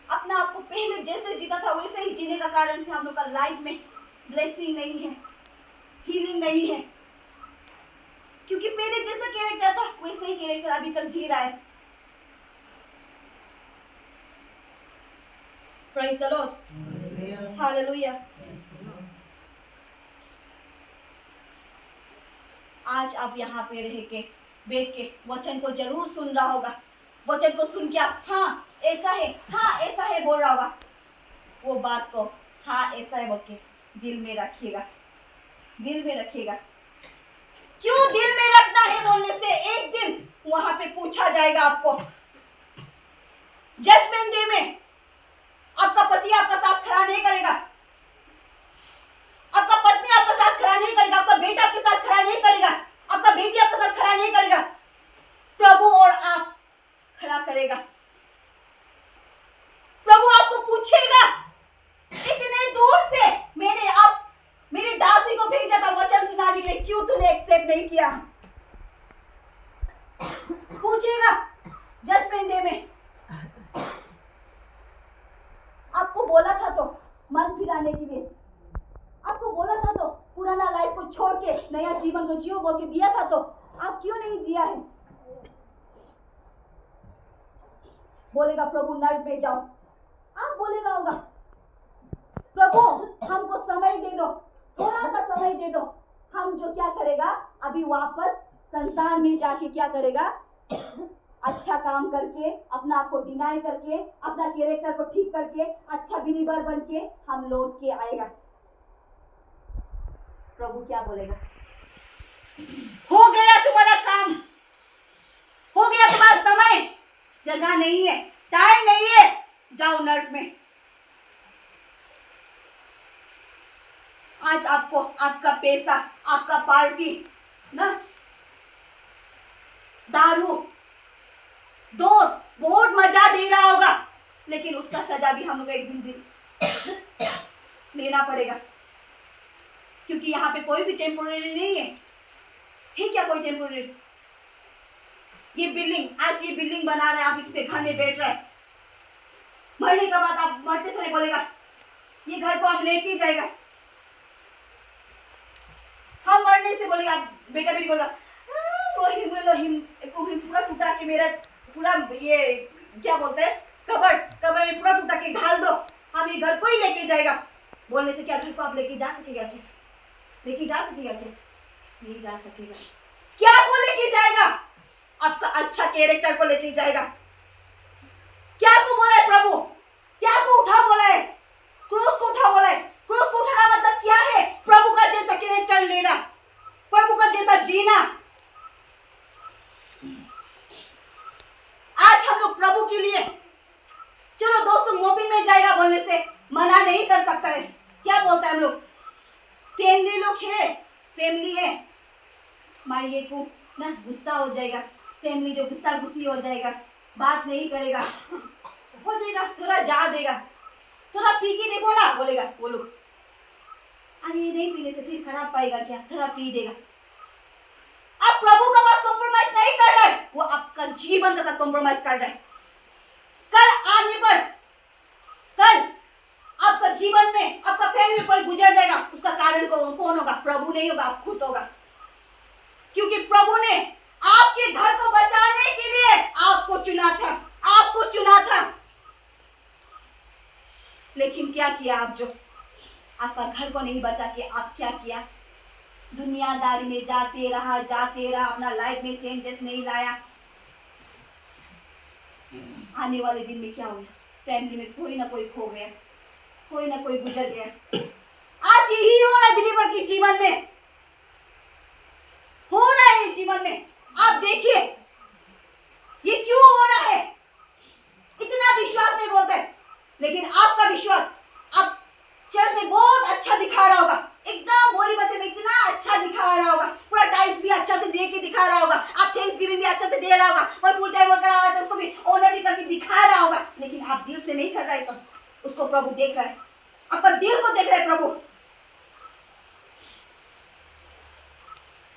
अपना आपको पहले जैसे जीता था वैसे ही जीने का कारण से हम लोग का लाइफ में ब्लेसिंग नहीं है, हीलिंग नहीं है, क्योंकि पहले जैसा कैरेक्टर था वैसे ही कैरेक्टर अभी तक जी रहा है। Praise the Lord. Hallelujah. आज आप यहाँ पे रह के बैठ के वचन को जरूर सुन रहा होगा, वचन को सुन के आप हाँ ऐसा है बोल रहा होगा, वो बात को हाँ ऐसा है बोल के दिल में रखिएगा, दिल में रखिएगा। क्यों दिल में रखना है बोलने से एक दिन वहां पे पूछा जाएगा आपको, जजमेंट डे में। आपका पति आपका साथ खड़ा नहीं करेगा, आपका पत्नी आपका साथ खड़ा नहीं करेगा, आपका बेटा आपके साथ खड़ा नहीं करेगा, आपका बेटी आपके साथ खड़ा नहीं करेगा, प्रभु और आप खड़ा करेगा। प्रभु आपको पूछेगा, इतने दूर से मेरे दासी को भेजा था वचन सुनाने के लिए, क्यों तूने एक्सेप्ट नहीं किया? पूछेगा जजमेंट डे में। आपको बोला था तो मन फिराने के लिए, आपको बोला था तो पुराना लाइफ को छोड़ के नया जीवन को जियो बोल के दिया था, तो आप क्यों नहीं जिया है? बोलेगा प्रभु नर्क में जाओ, आप बोलेगा होगा प्रभु हमको समय दे दो, थोड़ा सा समय दे दो। हम जो क्या करेगा अभी वापस संसार में जाके क्या करेगा, अच्छा काम करके, अपना आप को डिनाई करके, अपना कैरेक्टर को ठीक करके, अच्छा बिलीवर बन के हम लौट के आएगा। प्रभु क्या बोलेगा, हो गया तुम्हारा काम, हो गया तुम्हारा समय, जगह नहीं है, टाइम नहीं है, जाओ नर्क में। आज आपको आपका पैसा, आपका पार्टी ना, दारू, दोस्त बहुत मजा दे रहा होगा, लेकिन उसका सजा भी हम लोग एक दिन लेना पड़ेगा, क्योंकि यहाँ पे कोई भी टेम्पोररी नहीं है। क्या कोई टेम्पोररी? ये बिल्डिंग, आज ये बिल्डिंग बना रहे हैं, आप इस पे घर में बैठ रहे हैं, मरने के बाद आप मरते समय बोलेगा ये घर को आप लेके जाएगा। हम मरने से बोलेगा, बेटा बेटी बोलेगा पूरा टूटा के मेरा पूरा ये क्या बोलते हैं कबर में पूरा टूटा के ढाल दो, हम ये घर को ही लेके जाएगा। बोलने से क्या घर को आप लेके जा सकेगा क्या? लेके जा सकेगा क्या? नहीं जा सकेगा। क्या को लेके जाएगा? आपका अच्छा कैरेक्टर को लेके जाएगा। क्या को बोला है प्रभु? क्या को उठा बोला है? क्रूस को उठा बोला है। क्रूस को उठाना मतलब क्या है? प्रभु का जैसा कैरेक्टर लेना, प्रभु का जैसा जीना। आज हम लोग प्रभु के लिए चलो दोस्तों मोबिल में जाएगा बोलने से मना नहीं कर सकता है। क्या बोलता है हम लोग? फैमिली लोग है, फैमिली है, मारिए को ना गुस्सा हो जाएगा, फैमिली जो गुस्सा गुस्सी हो जाएगा, बात नहीं करेगा, हो जाएगा, थोड़ा जा देगा, थोड़ा पी के देखो ना बोलेगा वो लोग, अरे नहीं पीने से फिर खराब पाएगा क्या, थोड़ा पी देगा। आप प्रभु का पास कॉम्प्रोमाइज नहीं कर रहे, वो आपका जीवन के साथ कॉम्प्रोमाइज कर रहे। कल आने पर, कल आपका जीवन में आपका फैमिली कोई गुजर जाएगा, उसका कारण कौन होगा? प्रभु नहीं होगा, आप खुद होगा, क्योंकि प्रभु ने आपके घर को बचाने के लिए आपको चुना था, आपको चुना था। लेकिन क्या किया आप? जो आपका घर को नहीं बचा के आप क्या किया? दुनियादारी में जाते रहा, अपना लाइफ में चेंजेस नहीं लाया। आने वाले दिन में क्या होगा? फैमिली में कोई ना कोई खो गया, कोई ना कोई गुजर गया। आज यही हो रहा है बिलीवर के जीवन में, हो रहा है जीवन में। आप देखिए ये क्यों हो रहा है? इतना विश्वास नहीं बोलते, लेकिन आपका विश्वास आप चर्च में बहुत अच्छा दिखा रहा होगा, एकदम बोली बच्चे में इतना अच्छा दिखा रहा होगा, पूरा टाइल्स भी अच्छा से दे के दिखा रहा होगा, आप थैंक्स गिविंग भी अच्छा से दे रहा होगा, कोई फुल टाइम वर्कर आ रहा है उसको भी ऑनर भी करके दिखा रहा होगा, लेकिन आप दिल से नहीं कर रहे, तो उसको प्रभु देख रहा है, आपका दिल को देख रहा है प्रभु।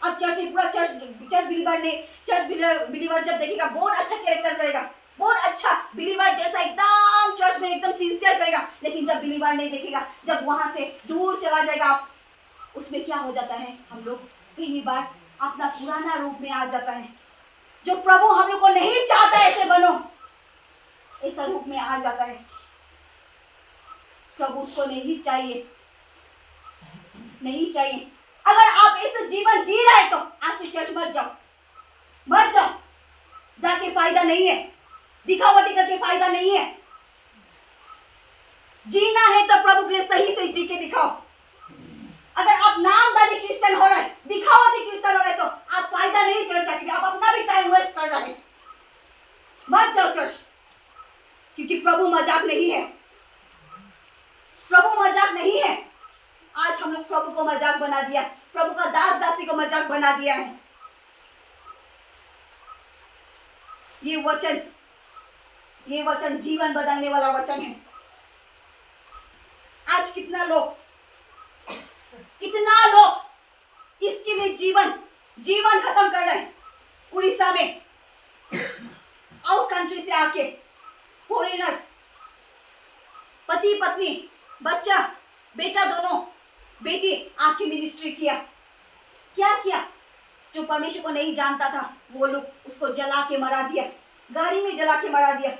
अब चर्च बिलीवर जब देखेगा बहुत अच्छा कैरेक्टर करेगा, बहुत अच्छा बिलीवर जैसा एकदम चर्च में एकदम सिंसियर करेगा, लेकिन जब बिलीवर नहीं देखेगा, जब वहां से दूर चला जाएगा, उसमें क्या हो जाता है, हम लोग कई बार अपना पुराना रूप में आ जाता है। जो प्रभु हम लोग को नहीं चाहता ऐसे बनो, ऐसा रूप में आ जाता है। प्रभु उसको नहीं चाहिए, नहीं चाहिए। अगर आप ऐसे जीवन जी रहे तो आज से चर्च मत जाओ, मत जाओ, जाके फायदा नहीं है, दिखावटी करके फायदा नहीं है। जीना है तो प्रभु के लिए सही से जी के दिखाओ। अगर आप नामदारी क्रिश्चियन हो रहे, दिखावटी क्रिश्चियन हो रहे, तो आप फायदा नहीं चर्च जाके, आप अपना भी टाइम वेस्ट कर रहे हैं। मत जाओ चर्च, क्योंकि प्रभु मजाक नहीं है, प्रभु मजाक नहीं है। आज हम लोग प्रभु को मजाक बना दिया, प्रभु का दास दासी को मजाक बना दिया है। ये वचन जीवन बदलने वाला वचन है। आज कितना लोग इसके लिए जीवन खत्म कर रहे हैं। उड़ीसा में आउट कंट्री से आके फॉरेनर्स, पति पत्नी बच्चा बेटा दोनों, बेटी आके मिनिस्ट्री किया। क्या किया? जो परमेश्वर को नहीं जानता था वो लोग उसको जला के मरा दिया, गाड़ी में जला के मरा दिया।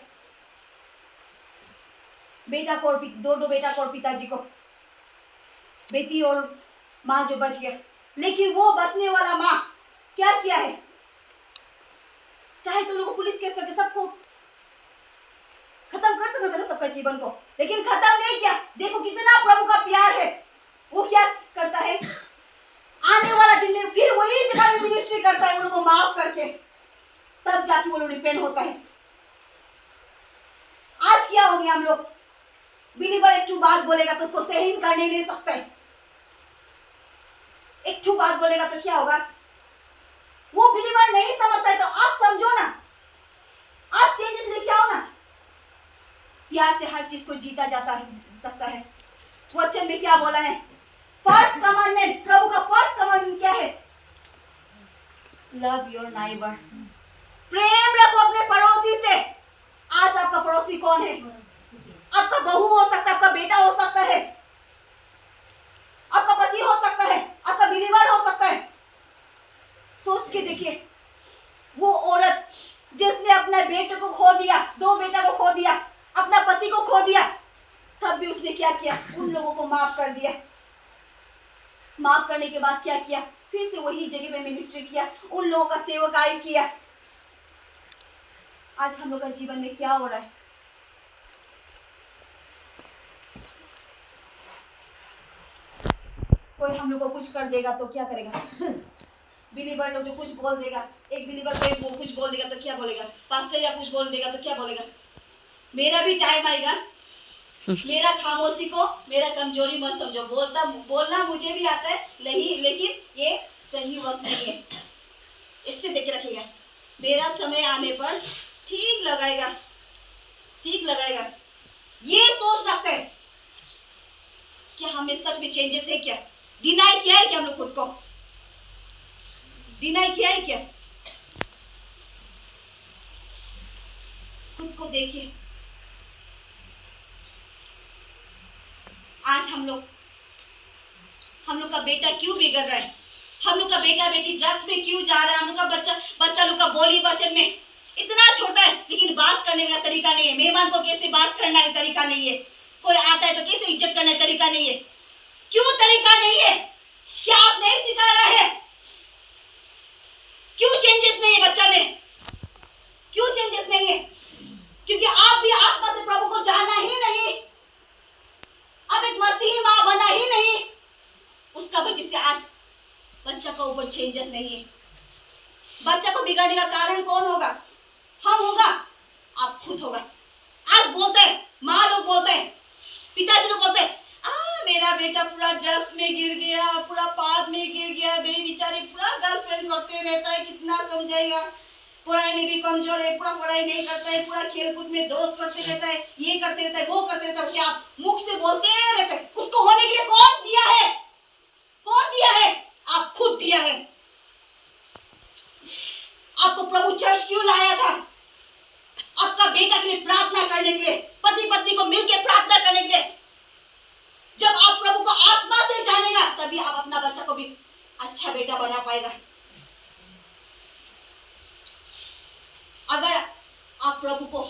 बेटा को और दो बेटा को और पिताजी को, बेटी और माँ जो बच गया। लेकिन वो बचने वाला माँ क्या किया है? चाहे तो लोगों को पुलिस केस करके सबको खत्म कर सकता था, सबका जीवन को, लेकिन खत्म नहीं किया। देखो कितना प्रभु का प्यार है। वो क्या करता है? आने वाला दिन में फिर वही जगह में मिनिस्ट्री करता है, उनको माफ करके, तब जाके वो लोग रिपेंट होता है। आज क्या हो गया, हम लोग बिलीवर एक ठू बात बोलेगा तो उसको सहन करने नहीं सकते। एक ठू बात बोलेगा तो क्या होगा? वो बिलीवर नहीं समझता है, तो आप समझो ना, आप चेंजेस लेके आओ ना। प्यार से हर चीज को जीता सकता है। वचन में क्या बोला है? फर्स्ट कमांडमेंट, प्रभु का फर्स्ट कमांडमेंट क्या है? लव योर नाइबर, प्रेम रखो अपने पड़ोसी से। आज आपका पड़ोसी कौन है? आपका बहू हो सकता है, आपका बेटा हो सकता है, आपका पति हो सकता है, आपका बिलीवर हो सकता है। सोच के देखिए, वो औरत जिसने अपने बेटे को खो दिया, 2 बेटा को खो दिया, अपना पति को खो दिया, तब भी उसने क्या किया? उन लोगों को माफ कर दिया। माफ करने के बाद क्या किया? फिर से वही जगह में मिनिस्ट्री किया, उन लोगों का सेवकाई किया। आज हम लोग का जीवन में क्या हो रहा है? कोई हम लोग को कुछ कर देगा तो क्या करेगा? बिलीवर लोग जो कुछ बोल देगा, एक बिलीवर कोई वो कुछ बोल देगा तो क्या बोलेगा? पास्टर या कुछ बोल देगा तो क्या बोलेगा? मेरा भी टाइम आएगा, मेरा खामोशी को मेरा कमजोरी मत समझो। बोलना मुझे भी आता है, लेकिन ये सही वक्त नहीं है। इससे देख रखिएगा, मेरा समय आने पर ठीक लगाएगा। ये सोच रखते हैं कि हमें सच में चेंजेस है क्या? डिनाई किया है क्या? हम लोग खुद को डिनाई किया है क्या? खुद को देखिए। आज हम लोग का बेटा क्यों बिगड़ रहा है? हम लोग का बेटा बेटी ड्रग्स में क्यों जा रहा है? हम लोग का बच्चा लोग का बोली वचन में इतना छोटा है, लेकिन बात करने का तरीका नहीं है। मेहमान को कैसे बात करना है तरीका नहीं है। कोई आता है तो कैसे इज्जत करना है तरीका नहीं है। क्यों तरीका नहीं है? क्या आप नहीं सिखा रहे हैं? क्यों चेंजेस नहीं है बच्चा में? क्यों चेंजेस नहीं है? क्योंकि आप भी आत्मा से प्रभु को जाना ही नहीं, अब एक मसीही मां बना ही नहीं। उसका वजह से आज बच्चा का ऊपर चेंजेस नहीं है। बच्चा को बिगाड़ने का कारण कौन होगा? हम होगा, आप खुद होगा। आज बोलते हैं, माँ लोग बोलते हैं, पिताजी लोग बोलते हैं, मेरा बेटा पूरा ड्रग्स में गिर गया, पूरा पाप में गिर गया, बेचारे पूरा गर्लफ्रेंड करते रहता है, कितना समझाएगा, पढ़ाई में भी कमजोर है, पूरा पढ़ाई नहीं करता है, पूरा खेलकूद में दोस्त करते रहता है, ये करते रहता है, वो करते रहता है। क्या आप मुख से बोलते रहते हैं? उसको होने के लिए कौन दिया है? आप खुद दिया है। में प्रार्थना करने के लिए, पति पत्नी को मिलकर प्रार्थना करने के लिए। जब आप प्रभु को आत्मा से जानेगा तभी आप अपना बच्चा को भी अच्छा बेटा बना पाएगा। अगर आप प्रभु को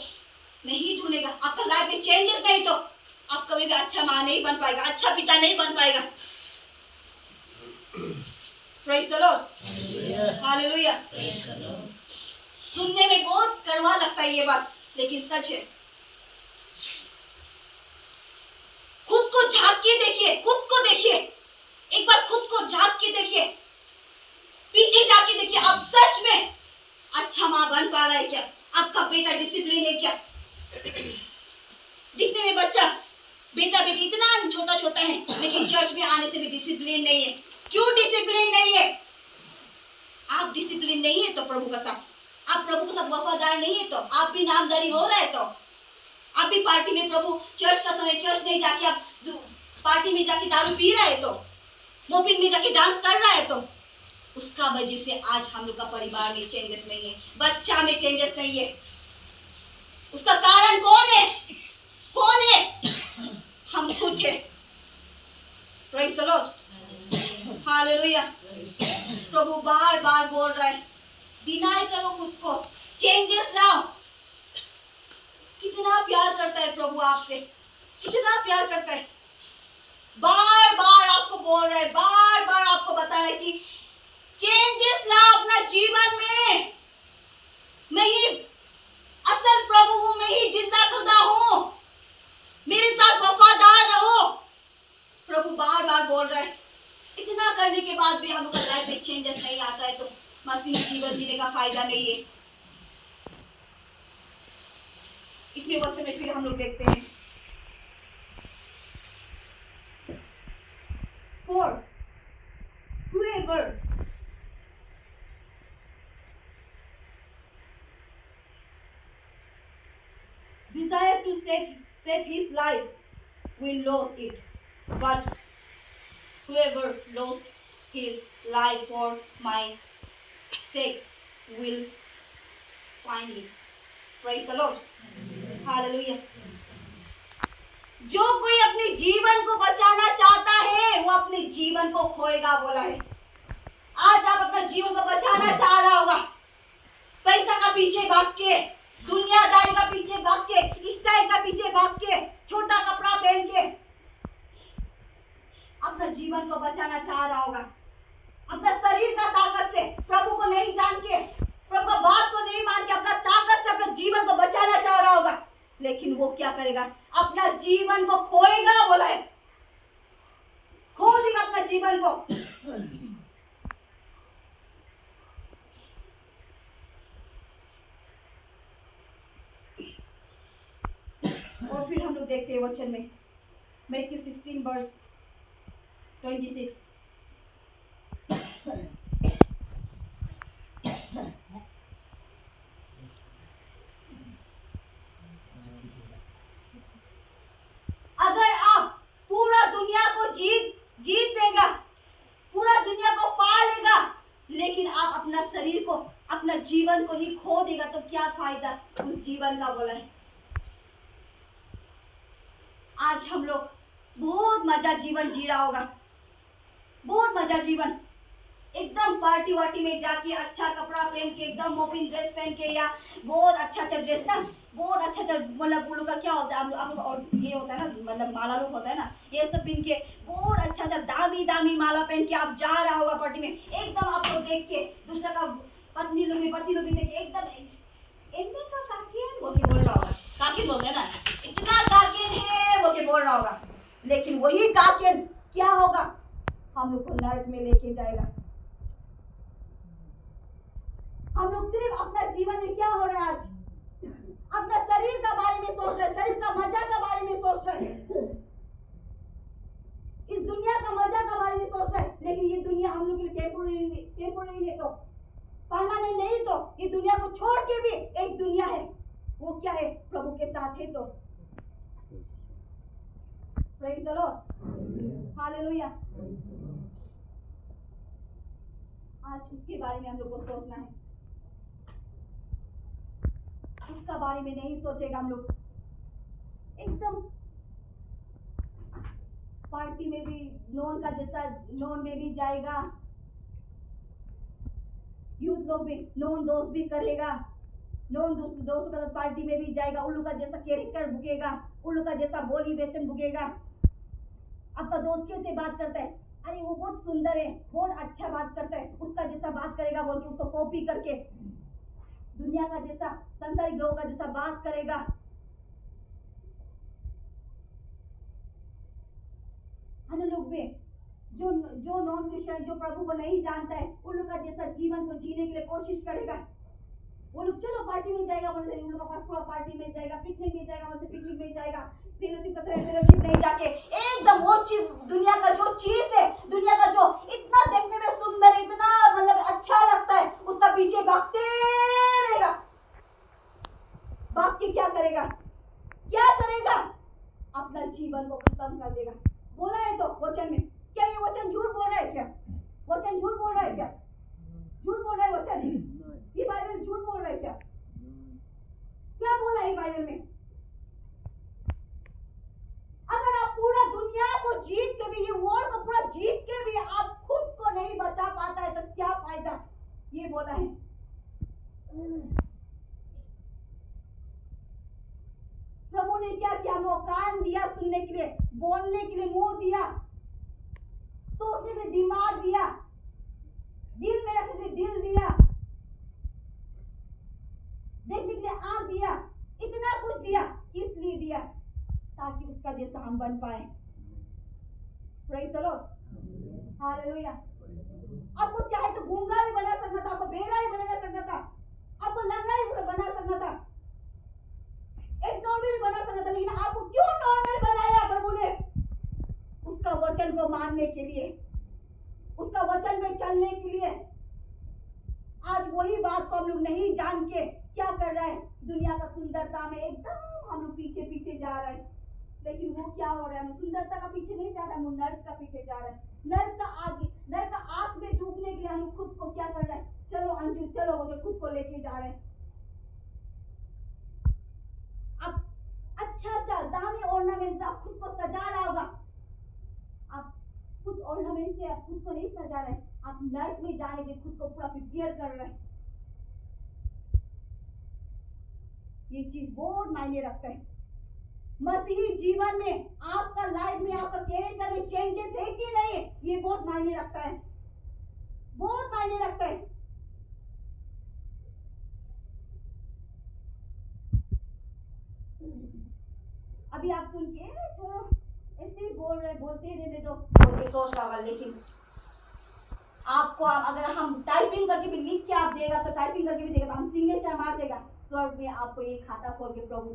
नहीं ढूंढेगा, आपका लाइफ में चेंजेस नहीं, तो आप कभी भी अच्छा माँ नहीं बन पाएगा, अच्छा पिता नहीं बन पाएगा। Praise the Lord, hallelujah. सुनने में बहुत कड़वा लगता है ये बात, लेकिन सच है। खुद को झांक के देखिए, खुद को देखिए, एक बार खुद को झांक के देखिए, पीछे जाके देखिए, आप सच में अच्छा माँ बन पा रहा है क्या? आपका बेटा डिसिप्लिन है क्या? दिखने में बच्चा बेटा बेटी इतना छोटा छोटा है, लेकिन चर्च में आने से भी डिसिप्लिन नहीं है। क्यों डिसिप्लिन नहीं है? आप डिसिप्लिन नहीं है तो प्रभु का साथ, आप प्रभु के साथ वफादार नहीं है तो, आप भी नामदारी हो रहा है तो, आप भी पार्टी में प्रभु चर्च का समय चर्च नहीं जाके आप पार्टी में जाके दारू पी रहा है तो, मोपिंग में जाके डांस कर रहा है तो, उसका वजह से आज हम लोग का परिवार में चेंजेस नहीं है, बच्चा में चेंजेस नहीं है। उसका कारण कौन है? कौन है? हम खुद है। Praise the Lord, hallelujah. प्रभु बार बार बोल रहा है, डिनाई करो खुद को, चेंजेस लाओ। कितना प्यार करता है प्रभु आपसे, कितना प्यार करता है। बार बार आपको बोल रहा है, बार बार आपको बता रहा है कि चेंजेस लाओ अपना जीवन में। मैं ही असल प्रभु हूं, मैं ही जिंदा खुदा हूं, मेरे साथ वफादार रहो। प्रभु बार बार बोल रहा है। इतना करने के बाद भी हम लोग का लाइफ में चेंजेस नहीं आता है तो मसीही जीवन जीने का फायदा नहीं है। इसमें वचन में फिर हम लोग देखते हैं, For whoever desire to save his life will lose it, but whoever loses his life for my sake will find it. Praise the Lord. Hallelujah. जो कोई अपने जीवन को बचाना चाहता है वो अपने जीवन को खोएगा, बोला है। आज आप अपना जीवन को बचाना चाह रहा होगा, पैसा का पीछे भाग के, दुनियादारी का पीछे भाग के, स्टाइल का पीछे भाग के, छोटा कपड़ा पहन के अपना जीवन को बचाना चाह रहा होगा। अपना शरीर का ताकत से, प्रभु को नहीं जान के, प्रभु का बात को नहीं मान के, अपना ताकत से अपने जीवन को बचाना चाह रहा होगा। लेकिन वो क्या करेगा? अपना जीवन को खोएगा, बोला है। खो देगा अपना जीवन को। और फिर हम लोग देखते हैं वचन में, मैथ्यू 16:26। अगर आप पूरा दुनिया को जीत देगा, पूरा दुनिया को पा लेगा, लेकिन आप अपना शरीर को, अपना जीवन को ही खो देगा तो क्या फायदा उस जीवन का, बोला है। आज हम लोग बहुत मजा जीवन जी रहा होगा, बहुत मजा जीवन, एकदम पार्टी वार्टी में जाके अच्छा कपड़ा पहन के, एकदम मोपिन ड्रेस पहन के, या बहुत अच्छा ड्रेस ना, बहुत अच्छा मतलब वो लोग का क्या होता है, आप और ये होता है ना, मतलब माला लोग होता है ना, ये सब पहन के बहुत अच्छा दामी दामी माला पहन के आप जा रहा होगा पार्टी में, एकदम आपको देख के दूसरा का पत्नी लोग भी देख के एकदम इनका काकिन बोल के बोल रहा होगा, काकिन बोलते हैं ना, इतना काकिन है बोल के बोल रहा होगा। लेकिन वही काकिन क्या होगा? हम लोग को नरक में लेके जाएगा। हम लोग सिर्फ अपना जीवन में क्या हो रहा है आज, अपना शरीर का बारे में सोच रहे, शरीर का मजा का बारे में सोच रहे, इस दुनिया का मजा का बारे में सोच रहे। लेकिन ये दुनिया हम लोग के लिए टेम्पोररी है, तो परमानेंट नहीं। तो ये दुनिया को छोड़ के भी एक दुनिया है, वो क्या है? प्रभु के साथ है। तो प्रेज़ द लॉर्ड, हालेलुया। आज उसके बारे में हम लोग को सोचना है। उसका बारे में नहीं सोचेगा हम लोग। एकदम पार्टी में भी नॉन का जैसा नॉन में भी जाएगा, यूथ लोग भी नॉन दोस्त भी करेगा, नॉन दोस्तों के साथ पार्टी में भी जाएगा, उल्लू का जैसा कैरेक्टर भुकेगा, उल्लू का जैसा बोली वचन भुकेगा। आपका दोस्त कैसे बात करता है, अरे वो बहुत सुंदर है, बहुत अच्छा बात करता है, उसका जैसा बात करेगा बोल के उसको कॉपी करके दुनिया का जैसा संसारिक लोगों का जैसा बात करेगा। अन्य लोग भी जो नॉन क्रिश्चियन, जो प्रभु को नहीं जानता है, उन लोग का जैसा जीवन को जीने के लिए कोशिश करेगा। वो लोग चलो पार्टी में जाएगा, उन लोग का पास पूरा पार्टी में जाएगा, पिकनिक में जाएगा, वहां से पिकनिक में जाएगा, फेलोशिप नहीं जाके एकदम वो चीज दुनिया का जो चीज है, दुनिया का जो इतना देखने में सुंदर, इतना मतलब अच्छा लगता है, उसका पीछे भागते रहेगा। भाग के क्या करेगा, क्या करेगा, अपना जीवन को खत्म कर देगा। बोला है तो वचन में, क्या ये वचन झूठ बोल रहा है क्या? वचन झूठ बोल रहा है क्या? झूठ बोल रहा है वचन? ये बाइबल झूठ बोल रहा है क्या? क्या बोला है बाइबल में? अगर आप पूरा दुनिया को जीत के भी, ये वर्ल्ड को पूरा जीत के भी आप खुद को नहीं बचा पाता है तो क्या फायदा? ये बोला है। प्रभु ने क्या किया? हमको कान दिया सुनने के लिए, बोलने के लिए मुंह दिया, सोचने के लिए दिमाग दिया, दिल में रखने के लिए दिल दिया, देखने के लिए आंख दिया, इतना कुछ दिया। किस लिए दिया? ताकि उसका जैसा हम बन पाए। Praise the Lord, hallelujah. आपको चाहे तो गूंगा भी बना सकता था, आपको बेड़ा भी बना सकता था, आपको लंगड़ा भी बना सकता था, एक नॉर्मल भी बना सकता था, लेकिन आपको क्यों नॉर्मल बनाया प्रभु ने? उसका वचन को मानने के लिए, उसका वचन में चलने के लिए। आज वही बात को हम लोग नहीं जान के क्या कर रहा है, दुनिया का सुंदरता में एकदम हम लोग पीछे पीछे जा रहे हैं। लेकिन वो क्या हो रहा है, हम सुंदरता का पीछे नहीं जा रहा है, हम नर्क का पीछे जा रहे हैं। नर्क का आग में डूबने के लिए हम खुद को क्या कर रहे हैं, चलो अंजू चलो बोले खुद को लेके जा रहे हैं। अब अच्छा दामी ऑर्नामेंट से आप खुद को सजा रहा होगा, आप खुद ऑर्नामेंट से आप खुद को नहीं सजा रहे, आप नर्क में जाने के खुद को पूरा प्रिपेयर कर रहे हैं। ये चीज बहुत मायने रखता है। मसीही जीवन में आपका लाइफ में, आपका कैरेक्टर में चेंजेस है कि नहीं, ये बहुत मायने रखता है, बहुत मायने रखता है। अभी आप सुन के छोड़ो, ऐसे ही बोलते रहने दो बोल के सोच रहा होगा, लेकिन आपको अगर हम टाइपिंग करके भी लिख के आप देगा तो टाइपिंग करके भी देगा, तो हम सिग्नेचर मार देगा, स्वर्ग में आपको ये खाता खोल के प्रभु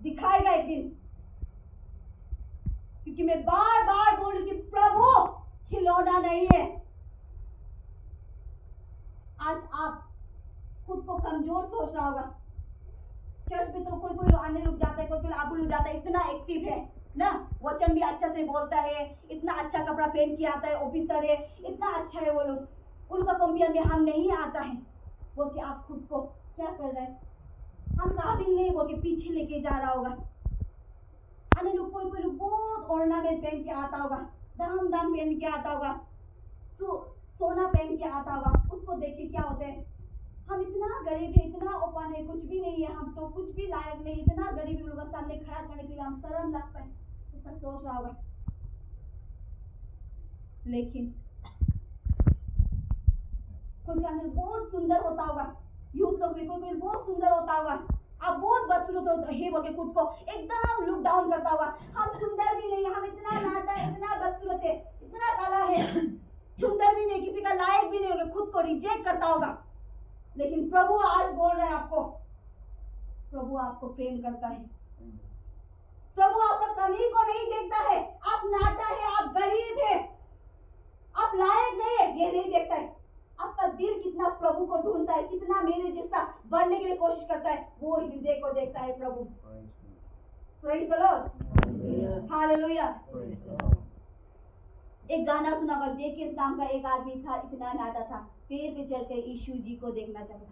दिखाएगा एक दिन। क्योंकि मैं बार बार बोल रही हूँ कि प्रभु खिलौना नहीं है। आज आप खुद को कमजोर सोच रहा होगा, चर्च में तो कोई अन्य लोग जाता है, कोई आबू लोग जाता है, इतना एक्टिव है ना, वचन भी अच्छा से बोलता है, इतना अच्छा कपड़ा पहन के आता है, ऑफिसर है, इतना अच्छा है वो लोग, उनका कंपेयर में हम नहीं आता है बोल के आप खुद को क्या कर रहे हैं, हम काबिल नहीं बोल के पीछे लेके जा रहा होगा। अन्य लोग कोई लोग बहुत ऑर्नामेंट पहन के आता होगा, दाम पहन के आता होगा, सोना पहन के आता होगा, उसको देख के क्या होता है, हम इतना गरीब है, इतना ओपन है, कुछ भी नहीं है, हम तो कुछ भी लायक नहीं, इतना गरीब लोगों के सामने खड़ा करने के लिए हम शर्म लगता है, ऐसा सोच रहा होगा। लेकिन कोई अंदर बहुत सुंदर होता होगा, यूथ लोग भी कोई बहुत सुंदर होता होगा, आप बहुत बदसूरत है बोल के खुद को एकदम लुक डाउन करता होगा, हम सुंदर भी नहीं है, हम इतना नाटा है, इतना बदसूरत है, इतना काला है, सुंदर भी नहीं, किसी का लायक भी नहीं होगा, खुद को रिजेक्ट करता होगा। लेकिन प्रभु आज बोल रहे हैं आपको, प्रभु आपको प्रेम करता है, प्रभु आपका कमी को नहीं देखता है, आप नाटा है, आप गरीब है, आप लायक नहीं है, ये नहीं देखता है, आपका दिल कितना प्रभु को ढूंढता है, कितना मेरे जैसा बनने के लिए कोशिश करता है, वो हृदय को देखता है प्रभु। Praise the Lord, hallelujah. एक गाना सुना होगा, जेकेस नाम का एक आदमी था, इतना नाटा था, पेड़ पे चढ़ के यीशु जी को देखना चाहता,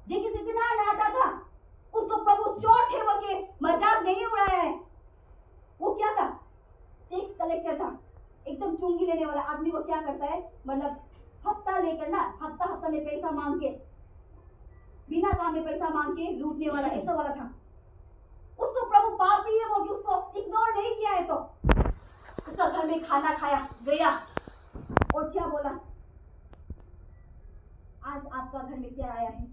जे किसी इतना नाटा था, उसको प्रभु शॉर्ट है बोल के मजाक नहीं उड़ाया है। वो क्या था? टैक्स कलेक्टर था, एकदम चुंगी लेने वाला आदमी को क्या करता है, मतलब हफ्ता लेकर ना, हफ्ता में पैसा मांग के, बिना काम में पैसा मांग के लूटने वाला, ऐसा वाला था। उसको प्रभु पापी है वो कि उसको इग्नोर नहीं किया है, तो उसका घर में खाना खाया गया और क्या बोला, आज आपका घर में क्या आया है,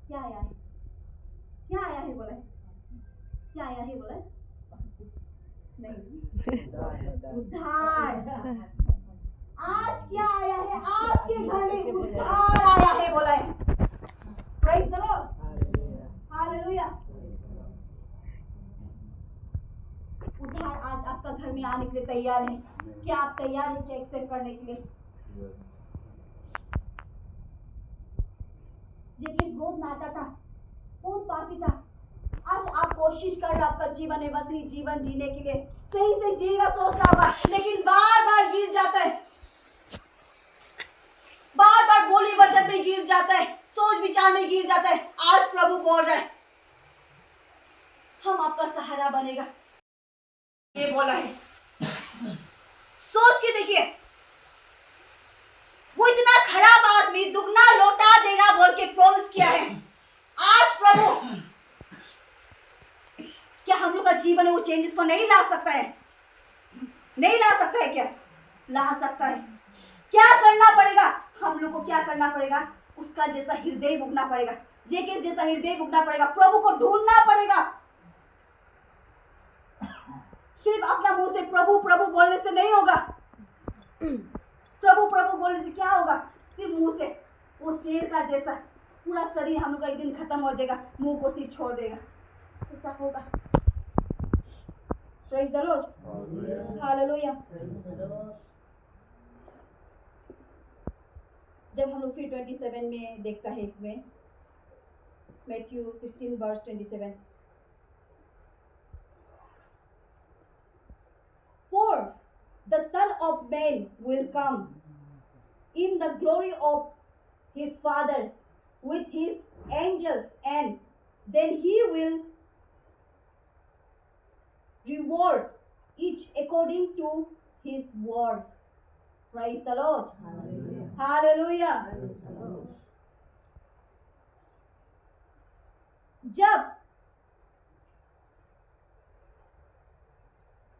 क्या आया है, क्या आया है बोला है, क्या आया है बोला है, नहीं, उद्धार। आज क्या आया है, आपके घर में उद्धार आया है बोला है। Praise the Lord, hallelujah. उद्धार आज आपका घर में आने के लिए तैयार है। क्या आप तैयार हैं क्या एक्सेप्ट करने के लिए? जेकिस बहुत नाटा था, बहुत पापी था। आज आप कोशिश कर रहे हो आपका जीवन में मसीही जीवन जीने के लिए, सही से जिएगा सोच रहा होगा, लेकिन बार बार गिर जाता है, बार बार बोली वचन में गिर जाता है, सोच विचार में गिर जाता है। आज प्रभु बोल रहा है हम आपका सहारा बनेगा, ये बोला है। सोच के देखिए, वो इतना खराब आदमी दुगना लौटा देगा बोल के प्रॉमिस किया है। आज प्रभु क्या हम लोग का जीवन में वो चेंजेस को नहीं ला सकता है? नहीं ला सकता है क्या? ला सकता है। क्या करना पड़ेगा हम लोग को? क्या करना पड़ेगा? उसका जैसा हृदय भुगना पड़ेगा, जेके जैसा हृदय भुगना पड़ेगा, प्रभु को ढूंढना पड़ेगा। सिर्फ अपना मुंह से प्रभु प्रभु बोलने से नहीं होगा। प्रभु प्रभु बोलने से क्या होगा? सिर्फ मुंह से वो शेर का जैसा पूरा शरीर हम लोग का एक दिन खत्म हो जाएगा, मुंह को सिर्फ छोड़ देगा, ऐसा होगा। Praise the Lord, hallelujah. जब हम लोग फिर 27 में देखता है, इसमें Matthew 16 verse 27, For the Son of Man will come in the glory of his Father with his angels, and then he will reward each according to his work. Praise the Lord. Hallelujah.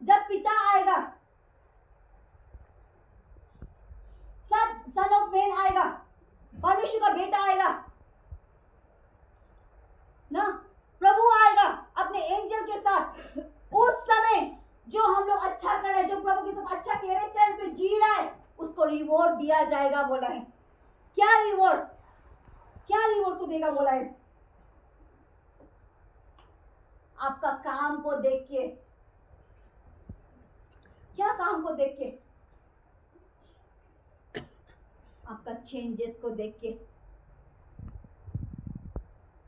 जब पिता आएगा, सन ऑफ मैन आएगा, परमेश्वर का बेटा आएगा ना, प्रभु आएगा अपने एंजल के साथ। उस समय जो हम लोग अच्छा कर रहे हैं, जो प्रभु के साथ अच्छा कैरेक्टर पे जी रहा है, उसको रिवॉर्ड दिया जाएगा बोला है। क्या रिवॉर्ड? क्या रिवॉर्ड को देगा बोला है? आपका काम को देख के। क्या काम को देख के? आपका चेंजेस को देख के।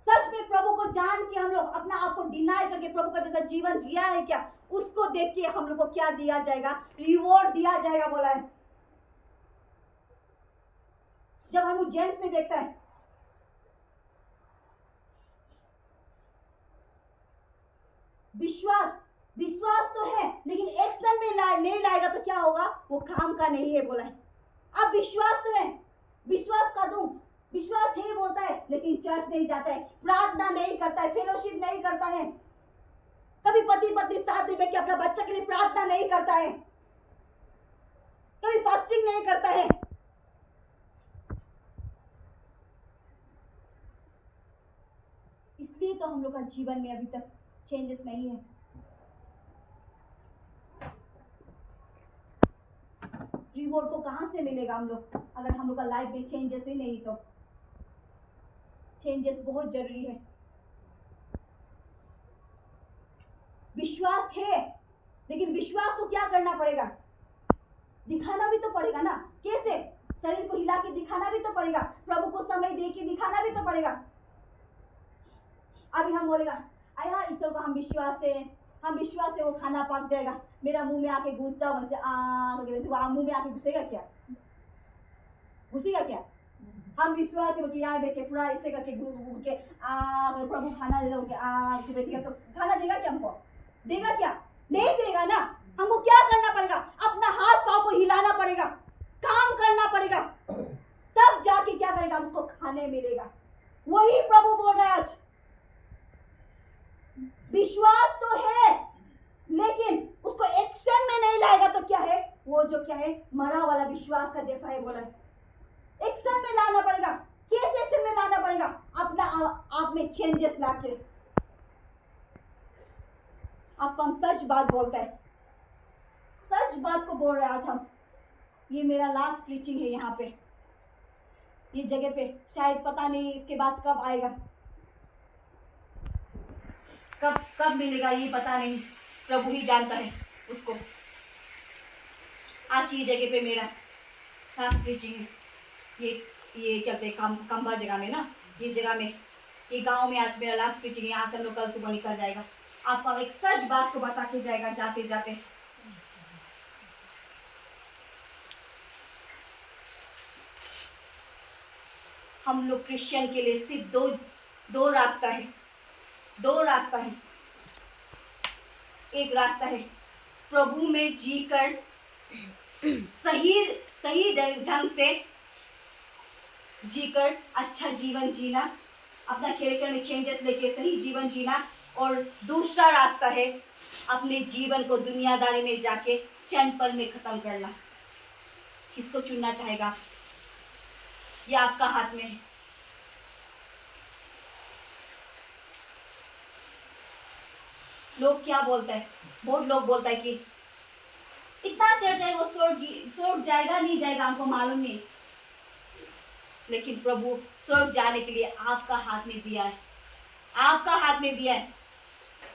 सच में प्रभु को जान के हम लोग अपना आप को डिनाई करके प्रभु का जैसा जीवन जिया है क्या, उसको देख के हम लोग को क्या दिया जाएगा? रिवॉर्ड दिया जाएगा बोला है। जब हम लोग जेम्स में देखता है, विश्वास तो है लेकिन एक्शन में नहीं लाएगा तो क्या होगा? वो काम का नहीं है बोला है। अब विश्वास तो है, विश्वास का दूं, विश्वास है बोलता है लेकिन चर्च नहीं जाता है, प्रार्थना नहीं करता है, फेलोशिप नहीं करता है, कभी पति पत्नी साथ में बैठ के अपना बच्चा के लिए प्रार्थना नहीं करता है, कभी फास्टिंग नहीं करता है। इसलिए तो हम लोग का जीवन में अभी तक चेंजेस नहीं है। रिवॉर्ड को कहां से मिलेगा हम लोग, अगर हम लोग का लाइफ में चेंजेस ही नहीं? तो चेंजेस बहुत जरूरी है। विश्वास है लेकिन विश्वास को क्या करना पड़ेगा? दिखाना भी तो पड़ेगा ना। कैसे? शरीर को हिला के दिखाना भी तो पड़ेगा, प्रभु को समय दे के दिखाना भी तो पड़ेगा। अभी हम बोलेगा आया ईश्वर को हम विश्वास से वो खाना पक जाएगा, मेरा मुंह में आके घुसता वैसे वो मुंह में आके घुसेगा क्या? घुसेगा क्या? हम विश्वास है कि यार बेटे पूरा ऐसे करके घूम के अगर प्रभु खाना दे दोगे कि बेटिया तो खाना देगा क्या हमको? देगा क्या? नहीं देगा ना। हमको क्या करना पड़ेगा? अपना हाथ पाँव को हिलाना पड़ेगा, काम करना पड़ेगा, तब जाके क्या करेगा? उसको खाने मिलेगा। वही प्रभु बोल रहा है आज। विश्वास तो है लेकिन उसको एक्शन में नहीं लाएगा तो क्या है? वो जो क्या है, मरा वाला विश्वास का जैसा है बोला है। एक्शन में लाना पड़ेगा। कैसे एक्शन में लाना पड़ेगा? अपना आप में चेंजेस लाके। आपको हम सच बात बोलते हैं, सच बात को बोल रहे हैं आज हम। ये मेरा लास्ट प्रीचिंग है यहाँ पे, ये जगह पे। शायद पता नहीं इसके बाद कब आएगा, कब मिलेगा ये पता नहीं, प्रभु ही जानता है उसको। आज ये जगह पे मेरा लास्ट प्रीचिंग है। ये कहते हैं कंबा जगह में ना, ये जगह में, ये गांव में आज मेरा लास्ट प्रीचिंग है। यहाँ से हम लोग कल सुबह निकल जाएगा। आपको एक सच बात को बता के जाएगा जाते जाते। हम लोग क्रिश्चियन के लिए सिर्फ दो रास्ता है, दो रास्ता है। एक रास्ता है प्रभु में जीकर सही ढंग से जीकर अच्छा जीवन जीना, अपना कैरेक्टर में चेंजेस लेके सही जीवन जीना। और दूसरा रास्ता है अपने जीवन को दुनियादारी में जाके चंद पल में खत्म करना। किसको चुनना चाहेगा? ये आपका हाथ में है। लोग क्या बोलते हैं? बहुत लोग बोलता है कि इतना चर्च है वो स्वर्ग जाएगा नहीं जाएगा हमको मालूम नहीं, लेकिन प्रभु स्वर्ग जाने के लिए आपका हाथ में दिया है, आपका हाथ में दिया है,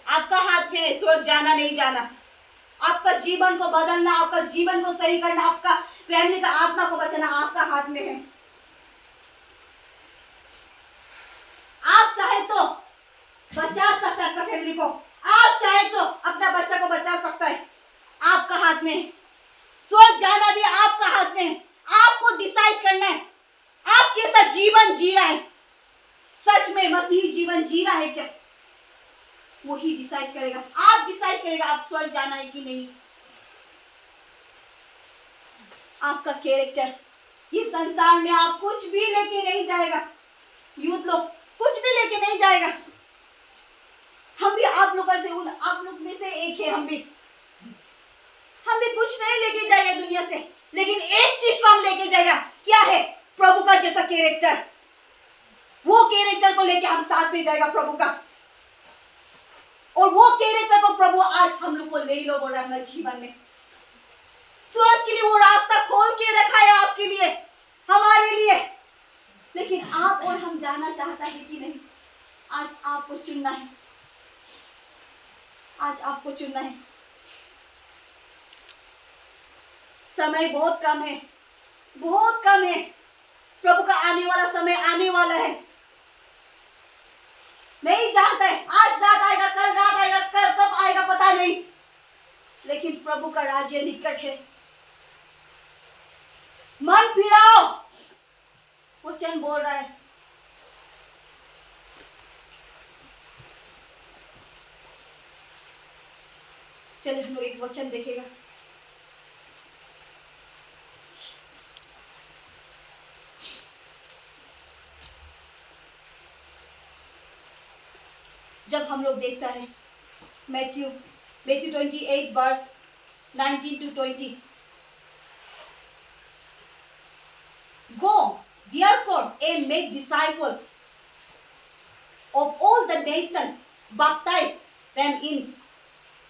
आपका हाथ में है स्वर्ग जाना नहीं जाना। आपका जीवन को बदलना, आपका जीवन को सही करना, आपका फैमिली का आत्मा को बचाना आपका हाथ में है। आप चाहे तो बचा सकते हैं अपना फैमिली को, आप चाहे तो अपना बच्चा को बचा सकता है, आपका हाथ में है। स्वर्ग जाना भी आपका हाथ में है। आपको डिसाइड करना है आप कैसा जीवन जी रहा है। सच में मसीही जीवन जी रहा है क्या? वही डिसाइड करेगा। आप डिसाइड करेगा आप स्वर्ग जाना है कि नहीं। आपका कैरेक्टर, ये संसार में आप कुछ भी लेके नहीं जाएगा। यूथ लोग कुछ भी लेके नहीं जाएगा। हम भी आप लोगों से, आप लोग में से एक है। हम भी कुछ नहीं लेके जाएगा दुनिया से, लेकिन एक चीज को हम लेके जाएगा। क्या है? प्रभु का जैसा कैरेक्टर। वो कैरेक्टर को लेके हम साथ में जाएगा प्रभु का। और वो कैरेक्टर को प्रभु आज हम लोग को ले लो बोल रहा है अपने जीवन में। स्वर्ग के लिए वो रास्ता खोल के रखा है आपके लिए, हमारे लिए। लेकिन आप और हम जाना चाहता है कि नहीं? आज आपको चुनना है, आज आपको चुनना है। समय बहुत कम है, बहुत कम है। प्रभु का आने वाला समय आने वाला है। नहीं जानता है आज रात आएगा, कल रात आएगा, कब आएगा पता नहीं, लेकिन प्रभु का राज्य निकट है। मन फिराओ, वचन बोल रहा है। चलिए हम लोग एक वचन देखेगा। जब हम लोग देखता है Matthew 28 verse 19 to 20। Go therefore and make disciples of all the nations, baptize them in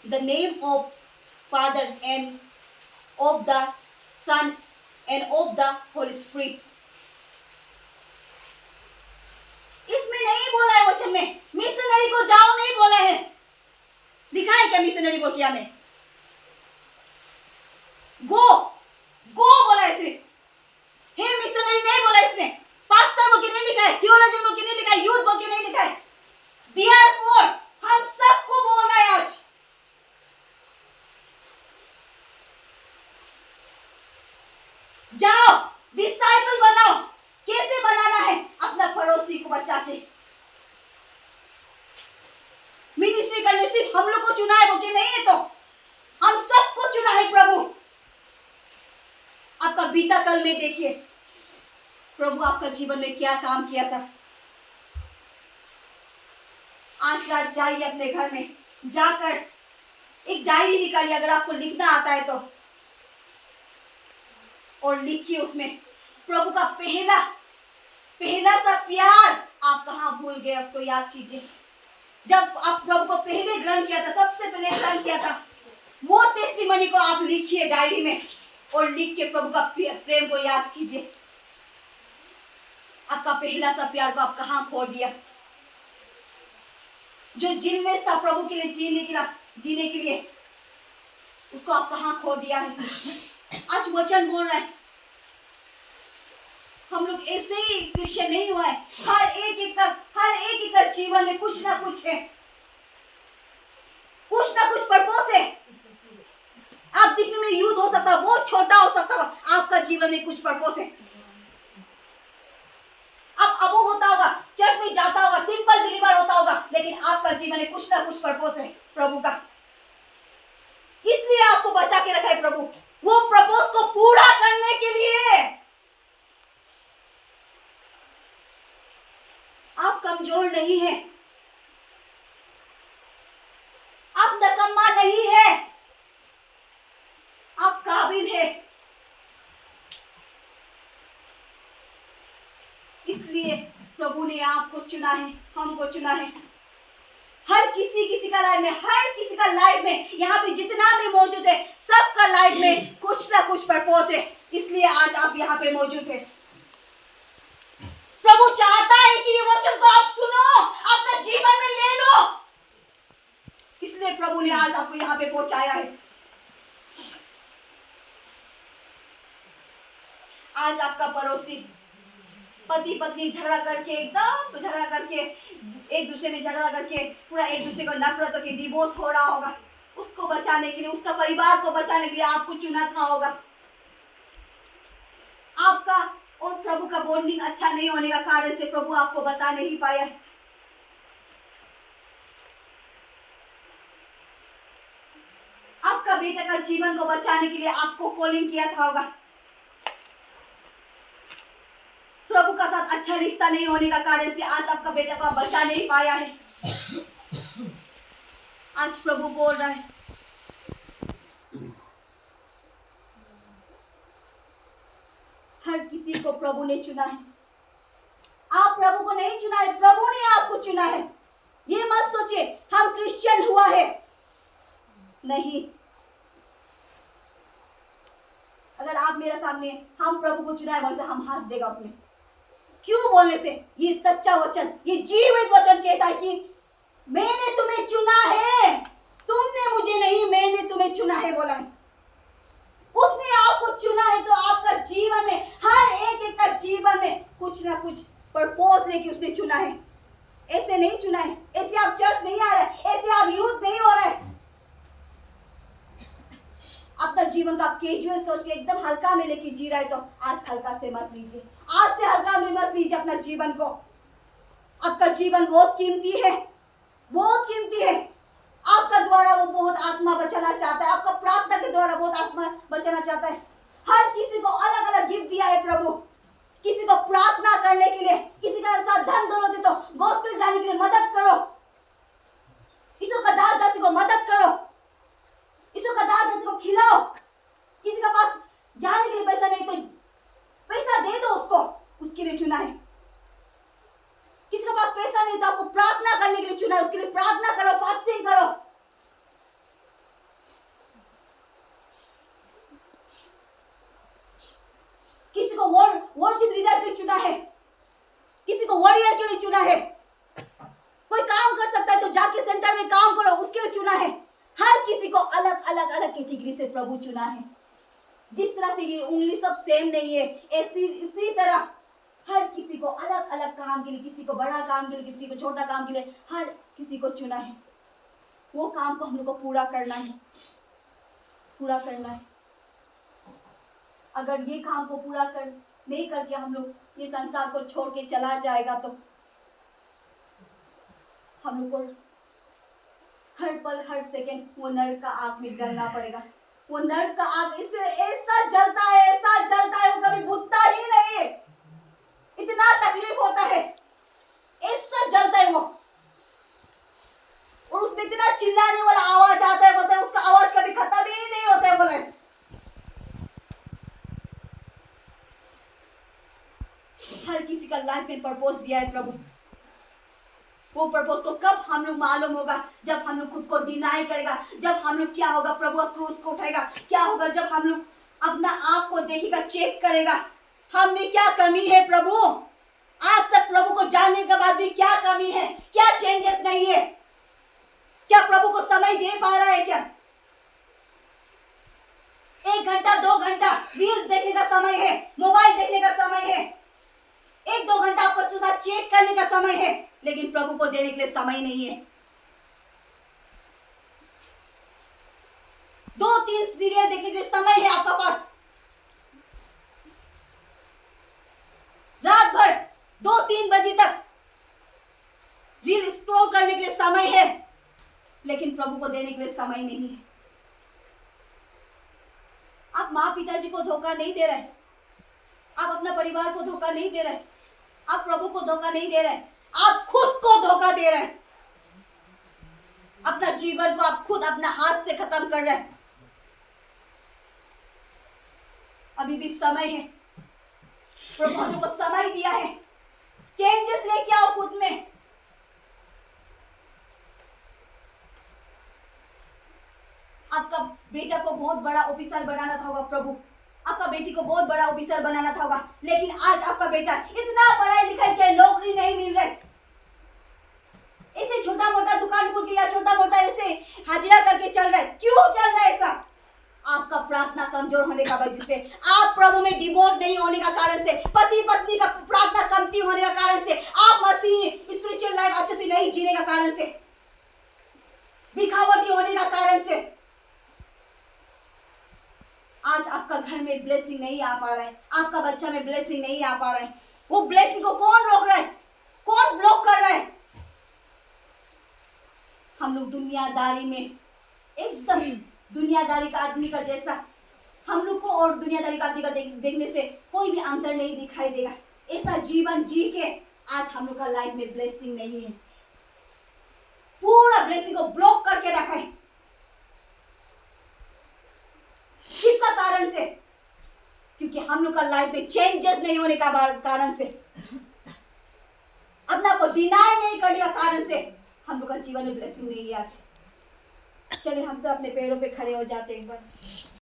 the name of Father and of the Son and of the Holy Spirit। इसमें नहीं बोला है वचन में मिशनरी को जाओ नहीं बोला है। लिखा है क्या मिशनरी को किया में? गो बोला है सिर्फ। हे मिशनरी नहीं बोला इसमें। पास्टर बोल के नहीं लिखा है, थियोलॉजियन बोल के नहीं लिखा है, यूथ बोल के नहीं लिखा है। Therefore हम सबको बोल रहे हैं आज। जाओ डिसाइपल बनाओ। कैसे बनाना हम लोग को चुना है बोल के नहीं है, तो हम सबको चुना है प्रभु। आपका बीता कल में देखिए प्रभु आपका जीवन में क्या काम किया था। आज रात जाइए अपने घर में, जाकर एक डायरी निकालिए अगर आपको लिखना आता है तो, और लिखिए उसमें प्रभु का पहला सा प्यार आप कहां भूल गए उसको याद कीजिए। जब आप प्रभु को पहले ग्रहण किया था, सबसे पहले ग्रहण किया था, वो टेस्टिमनी को आप लिखिए डायरी में और लिख के प्रभु का प्रेम को याद कीजिए। आपका पहला सा प्यार को आप कहां खो दिया? जो जिलनेस था प्रभु के लिए जीने के लिए, उसको आप कहां खो दिया है? आज वचन बोल रहा है हम लोग ऐसे ही क्रिश्चियन नहीं हुआ है। हर एक का जीवन में कुछ ना कुछ है, कुछ ना कुछ पर्पस है। आप दिखने में यूथ हो सकता है, बहुत छोटा हो सकता है, आपका जीवन में कुछ पर्पस है। आप अबो होता होगा, चर्च में जाता होगा, सिंपल बिलीवर होता होगा, लेकिन आपका जीवन में कुछ ना कुछ पर्पस है प्रभु का। इसलिए आपको बचा के रखा है प्रभु, वो पर्पस को पूरा करने के लिए। आप कमजोर नहीं है, आप नकम्मा नहीं है, आप काबिल है। इसलिए प्रभु ने आपको चुना है, हमको चुना है। हर किसी का लाइफ में, हर किसी का लाइफ में, यहाँ पे जितना भी मौजूद है, सबका लाइफ में कुछ ना कुछ पर्पस है। इसलिए आज आप यहाँ पे मौजूद है। प्रभु चाहता है कि ये वचन को आप सुनो, अपने जीवन में ले लो। इसलिए प्रभु ने आज आपको यहाँ पे पहुंचाया है। आज आपका पड़ोसी पति पत्नी झगड़ा करके, एकदम झगड़ा करके, एक दूसरे में झगड़ा करके पूरा एक दूसरे को नफरत होकर डिवोर्स हो रहा होगा, उसको बचाने के लिए, उसका परिवार को बचाने के लिए आपको चुना था होगा। आपका और प्रभु का बॉन्डिंग अच्छा नहीं होने का कारण से प्रभु आपको बता नहीं पाया। आपका बेटा का जीवन को बचाने के लिए आपको कॉलिंग किया था होगा। प्रभु का साथ अच्छा रिश्ता नहीं होने का कारण से आज आपका बेटा को बचा नहीं पाया है। आज प्रभु बोल रहा है, हर किसी को प्रभु ने चुना है। आप प्रभु को नहीं चुना है, प्रभु ने आपको चुना है। ये मत सोचिए हम क्रिश्चियन हुआ है, नहीं। अगर आप मेरे सामने हम प्रभु को चुना है बोले से, हम हंस देगा उसमें। क्यों बोलने से? ये सच्चा वचन, ये जीवित वचन कहता है कि मैंने तुम्हें चुना है, तुमने मुझे नहीं, मैंने तुम्हें चुना है बोला है। उसने आपको चुना है तो आपका जीवन में, हर एक का जीवन में कुछ ना कुछ पर्पस लेके उसने चुना है। ऐसे नहीं चुना है, ऐसे आप चर्च नहीं आ रहे, ऐसे आप यूथ नहीं हो रहे। अपना जीवन का कैजुअल सोच के एकदम हल्का में लेके जी रहा है तो आज हल्का से मत लीजिए, आज से हल्का में मत लीजिए अपना जीवन को। आपका जीवन बहुत कीमती है, बहुत कीमती है। आपका द्वारा वो बहुत आत्मा बचाना चाहता है, आपका प्रार्थना के द्वारा बहुत आत्मा बचाना चाहता है। हर किसी को अलग अलग गिफ्ट दिया है प्रभु, किसी को प्रार्थना करने के लिए, किसी का साथ धन दौलत दे तो गॉस्पेल जाने के लिए मदद करो, ईश्वर का दास दासी को मदद करो, ईश्वर का दास दासी को खिलाओ। किसी का पास जाने के लिए पैसा नहीं तो पैसा दे दो उसको, उसके लिए चुना है। किसी के पास पैसा नहीं तो आपको प्रार्थना करने के लिए चुना है, उसके लिए प्रार्थना करो, फास्टिंग करो। किसी को वर्शिप लीडर के लिए चुना है, किसी को वॉरियर के लिए चुना है। कोई काम कर सकता है तो जाके सेंटर में काम करो, उसके लिए चुना है। हर किसी को अलग अलग अलग कैटेगरी से प्रभु चुना है। जिस तरह से ये उंगली सब सेम नहीं है, ऐसी उसी तरह हर किसी को अलग अलग काम के लिए, किसी को बड़ा काम के लिए, किसी को छोटा काम के लिए, हर किसी को चुना है। वो काम को हम लोग को पूरा करना है, पूरा करना है। अगर ये काम को पूरा नहीं करके हम लोग ये संसार को छोड़ के चला जाएगा तो हम लोग को हर पल हर सेकंड वो नरक का आग में जलना पड़ेगा। वो नरक का आग इससे ऐसा जलता है, वो कभी बुझता ही नहीं है। इतना तकलीफ होता है, ऐसा जलता है वो, और उसमें इतना चिल्लाने वाला आवाज आता है, बोलते हैं उसका आवाज कभी खत्म ही नहीं होता है। बोले हर किसी का लाइफ में पर्पस दिया है प्रभु। वो पर्पस को कब हम लोग मालूम होगा? जब हम लोग खुद को डिनाई करेगा, जब हम लोग क्या होगा, प्रभु का क्रूस को उठाएगा। क्या होगा जब हम लोग अपना आप को देखेगा, चेक करेगा, हम में क्या कमी है प्रभु। आज तक प्रभु को जानने के बाद भी क्या कमी है, क्या चेंजेस नहीं है, क्या प्रभु को समय दे पा रहा है? क्या 1 घंटा 2 घंटा रील्स देखने का समय है, मोबाइल देखने का समय है, 1-2 घंटा आपको साथ चेक करने का समय है, लेकिन प्रभु को देने के लिए समय नहीं है। 2-3 सीरियल देखने के लिए समय है आपका पास, रात भर 2-3 बजे तक रील स्क्रॉल करने के लिए समय है, लेकिन प्रभु को देने के लिए समय नहीं है। आप माँ पिताजी को धोखा नहीं दे रहे, आप अपना परिवार को धोखा नहीं दे रहे, आप प्रभु को धोखा नहीं दे रहे, आप खुद को धोखा दे रहे हैं। अपना जीवन को आप खुद अपना हाथ से खत्म कर रहे हैं। अभी भी समय है, प्रभु हम लोग को समय दिया है, चेंजेस लेके आओ खुद में। आपका बेटा को बहुत बड़ा ऑफिसर बनाना था होगा प्रभु, आपका बेटी को बहुत बड़ा ऑफिसर बनाना था होगा, लेकिन आज आपका बेटा इतना पढ़ाई लिखाई किया, नौकरी नहीं मिल रही। ऐसे छोटा मोटा दुकान खोल के या छोटा मोटा ऐसे हाजिरा करके चल रहा है, क्यों चल रहा है ऐसा? आपका प्रार्थना कमजोर होने का वजह से, आप प्रभु में डिवोट नहीं होने का कारण से, पति पत्नी का प्रार्थना कमती होने का कारण से, आप मसीह स्पिरिचुअल लाइफ अच्छे से नहीं जीने का कारण से, दिखावटी होने का कारण से आज आपका घर में ब्लेसिंग नहीं आ पा रहा है, आपका बच्चा में ब्लेसिंग नहीं आ पा रहा है। वो ब्लेसिंग को कौन रोक रहा है, कौन ब्लॉक कर रहा है? हम लोग दुनियादारी में, एकदम दुनियादारी का आदमी का जैसा, हम लोग को और दुनियादारी का आदमी का देखने से कोई भी अंतर नहीं दिखाई देगा। ऐसा जीवन जी के आज हम लोग का लाइफ में ब्लेसिंग नहीं है, पूरा ब्लेसिंग को ब्लॉक करके रखा है। किसका कारण से? क्योंकि हम लोग का लाइफ में चेंजेस नहीं होने का कारण से, अपना को डिनाई नहीं करने का कारण से हम लोग का जीवन में ब्लेसिंग नहीं है आज। चलिए हम सब अपने पैरों पे खड़े हो जाते हैं एक बार।